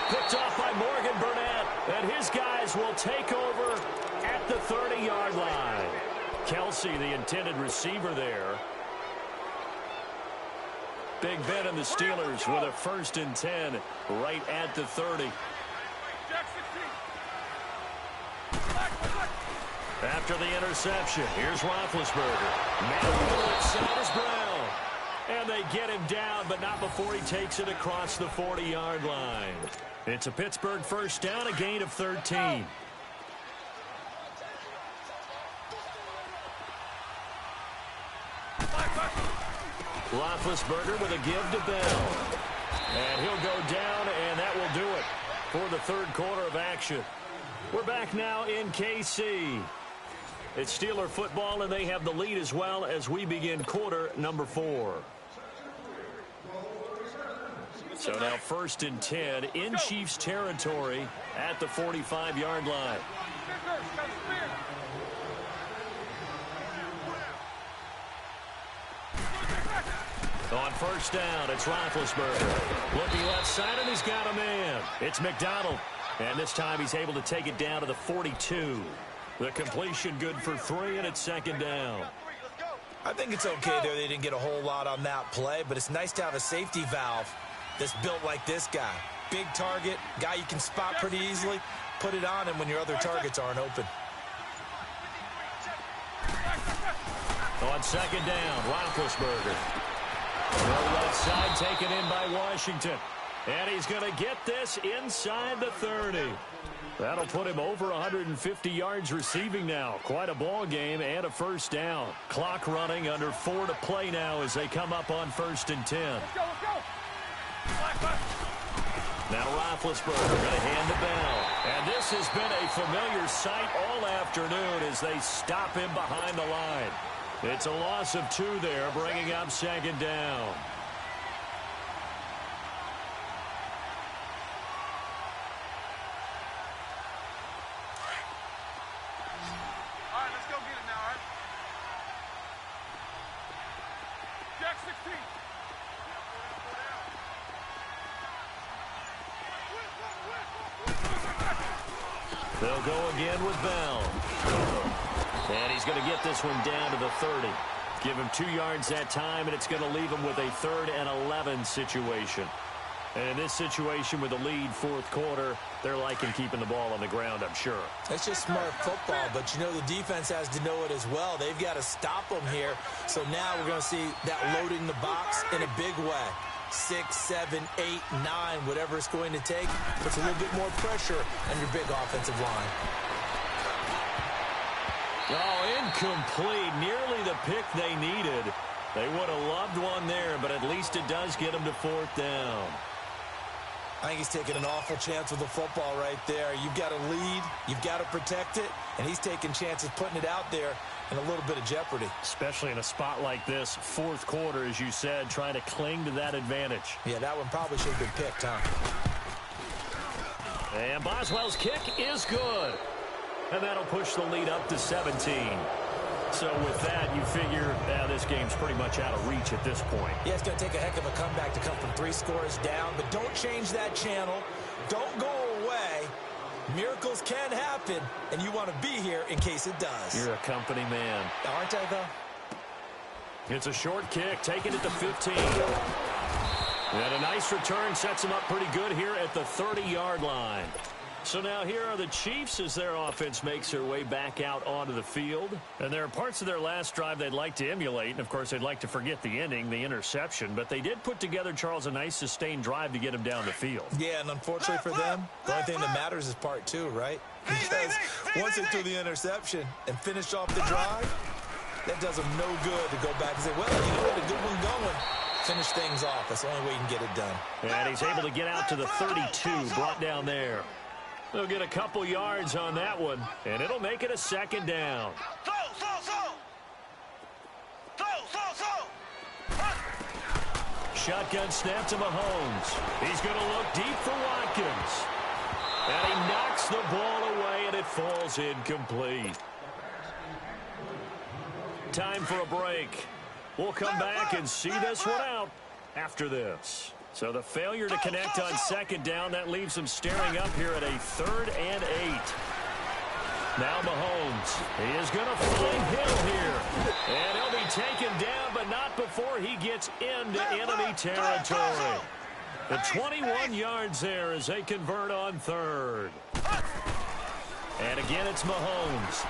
Picked off by Morgan Burnett, and his guys will take over at the 30-yard line. Kelsey, the intended receiver there. Big Ben and the Steelers with a 1st and 10 right at the 30. After the interception, here's Roethlisberger. Man on the left side is Brown. And they get him down, but not before he takes it across the 40-yard line. It's a Pittsburgh 1st down, a gain of 13. Roethlisberger with a give to Bell. And he'll go down, and that will do it for the 3rd quarter of action. We're back now in KC. It's Steeler football, and they have the lead as well as we begin quarter number 4. So now 1st and 10 in Chiefs territory at the 45-yard line. On 1st down, it's Roethlisberger. Looking left side, and he's got a man. It's McDonald. And this time he's able to take it down to the 42. The completion good for 3, and it's 2nd down. I think it's okay there. They didn't get a whole lot on that play, but it's nice to have a safety valve that's built like this guy. Big target, guy you can spot pretty easily. Put it on him when your other targets aren't open. On 2nd down, Roethlisberger. No left side taken in by Washington. And he's going to get this inside the 30. That'll put him over 150 yards receiving now. Quite a ball game and a 1st down. Clock running, under 4 to play now as they come up on 1st and 10. Let's go. Now Roethlisberger going to hand the bell. And this has been a familiar sight all afternoon as they stop him behind the line. It's a loss of 2 there, bringing up 2nd down. All right, let's go get it now, all right? Jack 16. They'll go again with Bell. And he's going to get this one down to the 30. Give him 2 yards that time, and it's going to leave him with a 3rd and 11 situation. And in this situation with the lead 4th quarter, they're liking keeping the ball on the ground, I'm sure. It's just smart football, but you know the defense has to know it as well. They've got to stop them here. So now we're going to see that loading the box in a big way. 6, 7, 8, 9, whatever it's going to take, puts a little bit more pressure on your big offensive line. Oh, incomplete. Nearly the pick they needed. They would have loved one there, but at least it does get them to 4th down. I think he's taking an awful chance with the football right there. You've got to lead, you've got to protect it, and he's taking chances putting it out there in a little bit of jeopardy. Especially in a spot like this, 4th quarter, as you said, trying to cling to that advantage. Yeah, that one probably should have been picked, huh? And Boswell's kick is good. And that'll push the lead up to 17. So with that, you figure this game's pretty much out of reach at this point. Yeah, it's going to take a heck of a comeback to come from 3 scores down, but don't change that channel. Don't go away. Miracles can happen, and you want to be here in case it does. You're a company man. Aren't I, though? It's a short kick, taking it to 15. And a nice return sets him up pretty good here at the 30-yard line. So now here are the Chiefs as their offense makes their way back out onto the field. And there are parts of their last drive they'd like to emulate. And, of course, they'd like to forget the ending, the interception. But they did put together, Charles, a nice sustained drive to get him down the field. Yeah, and unfortunately for them, the only thing that matters is part 2, right? Because once they threw the interception and finished off the drive, that does them no good to go back and say, well, you know what, a good one going. Finish things off. That's the only way you can get it done. And he's able to get out to the 32, brought down there. They'll get a couple yards on that one, and it'll make it a 2nd down. Shotgun snap to Mahomes. He's going to look deep for Watkins. And he knocks the ball away, and it falls incomplete. Time for a break. We'll come back and see this one out after this. So the failure to connect on 2nd down, that leaves them staring up here at a 3rd and 8. Now Mahomes, he is going to find Hill here. And he'll be taken down, but not before he gets into enemy territory. The 21 yards there as they convert on 3rd. And again, it's Mahomes.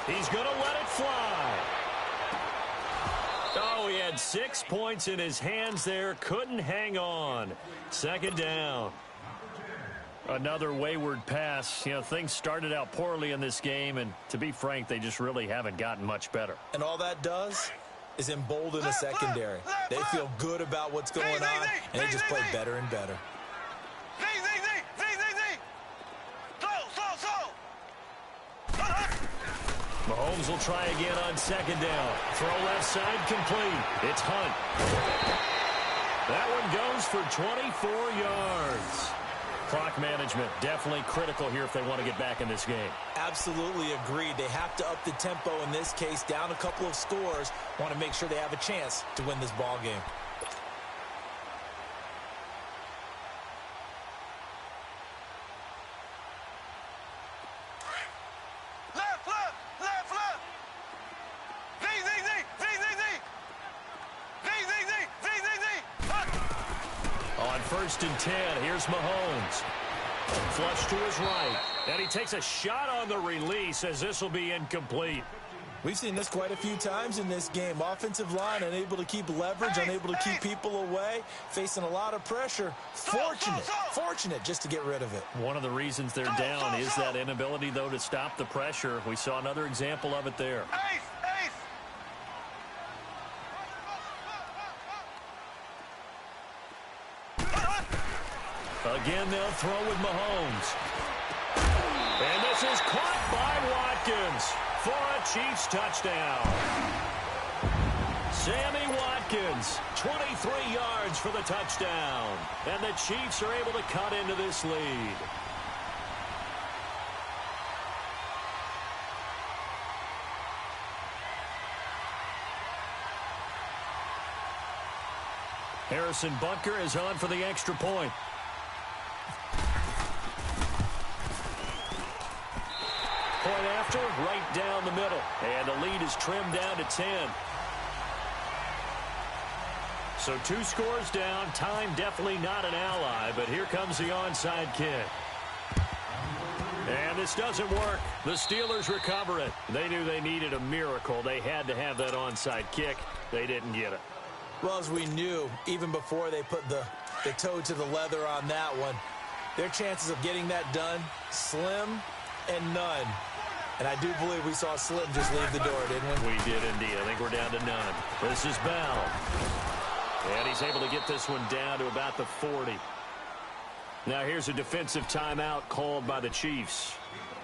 He's going to let it fly. Oh, he had 6 points in his hands there. Couldn't hang on. 2nd down. Another wayward pass. You know, things started out poorly in this game, and to be frank, they just really haven't gotten much better. And all that does is embolden the secondary. They feel good about what's going on, and they just play better and better. Mahomes will try again on second down. Throw left side complete. It's Hunt. That one goes for 24 yards. Clock management definitely critical here if they want to get back in this game. Absolutely agreed. They have to up the tempo in this case, down a couple of scores. Want to make sure they have a chance to win this ball game. First and 10. Here's Mahomes. Flush to his right. And he takes a shot on the release as this will be incomplete. We've seen this quite a few times in this game. Offensive line unable to keep leverage, unable to keep people away, facing a lot of pressure. Fortunate just to get rid of it. One of the reasons they're down is that inability, though, to stop the pressure. We saw another example of it there. Again, they'll throw with Mahomes. And this is caught by Watkins for a Chiefs touchdown. Sammy Watkins, 23 yards for the touchdown. And the Chiefs are able to cut into this lead. Harrison Butker is on for the extra point. Point after, right down the middle. And the lead is trimmed down to 10. So 2 scores down. Time definitely not an ally, but here comes the onside kick. And this doesn't work. The Steelers recover it. They knew they needed a miracle. They had to have that onside kick. They didn't get it. Well, as we knew, even before they put the toe to the leather on that one, their chances of getting that done, slim and none. And I do believe we saw Slim just leave the door, didn't we? We did indeed. I think we're down to none. This is Bell. And he's able to get this one down to about the 40. Now here's a defensive timeout called by the Chiefs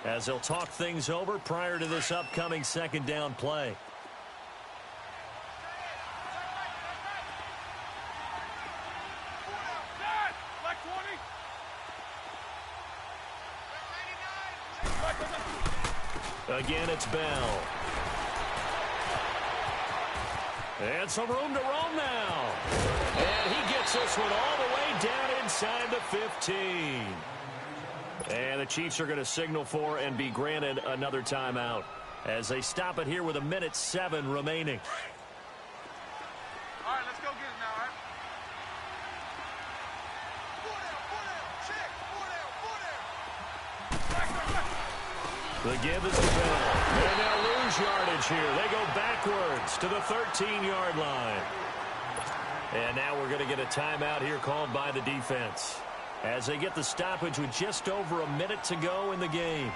as they'll talk things over prior to this upcoming second down play. Again, it's Bell. And some room to roam now. And he gets this one all the way down inside the 15. And the Chiefs are going to signal for and be granted another timeout as they stop it here with 1:07 remaining. All right, let's go get it now, all right? The give is to Bell. And they'll lose yardage here. They go backwards to the 13-yard line. And now we're going to get a timeout here called by the defense as they get the stoppage with just over a minute to go in the game.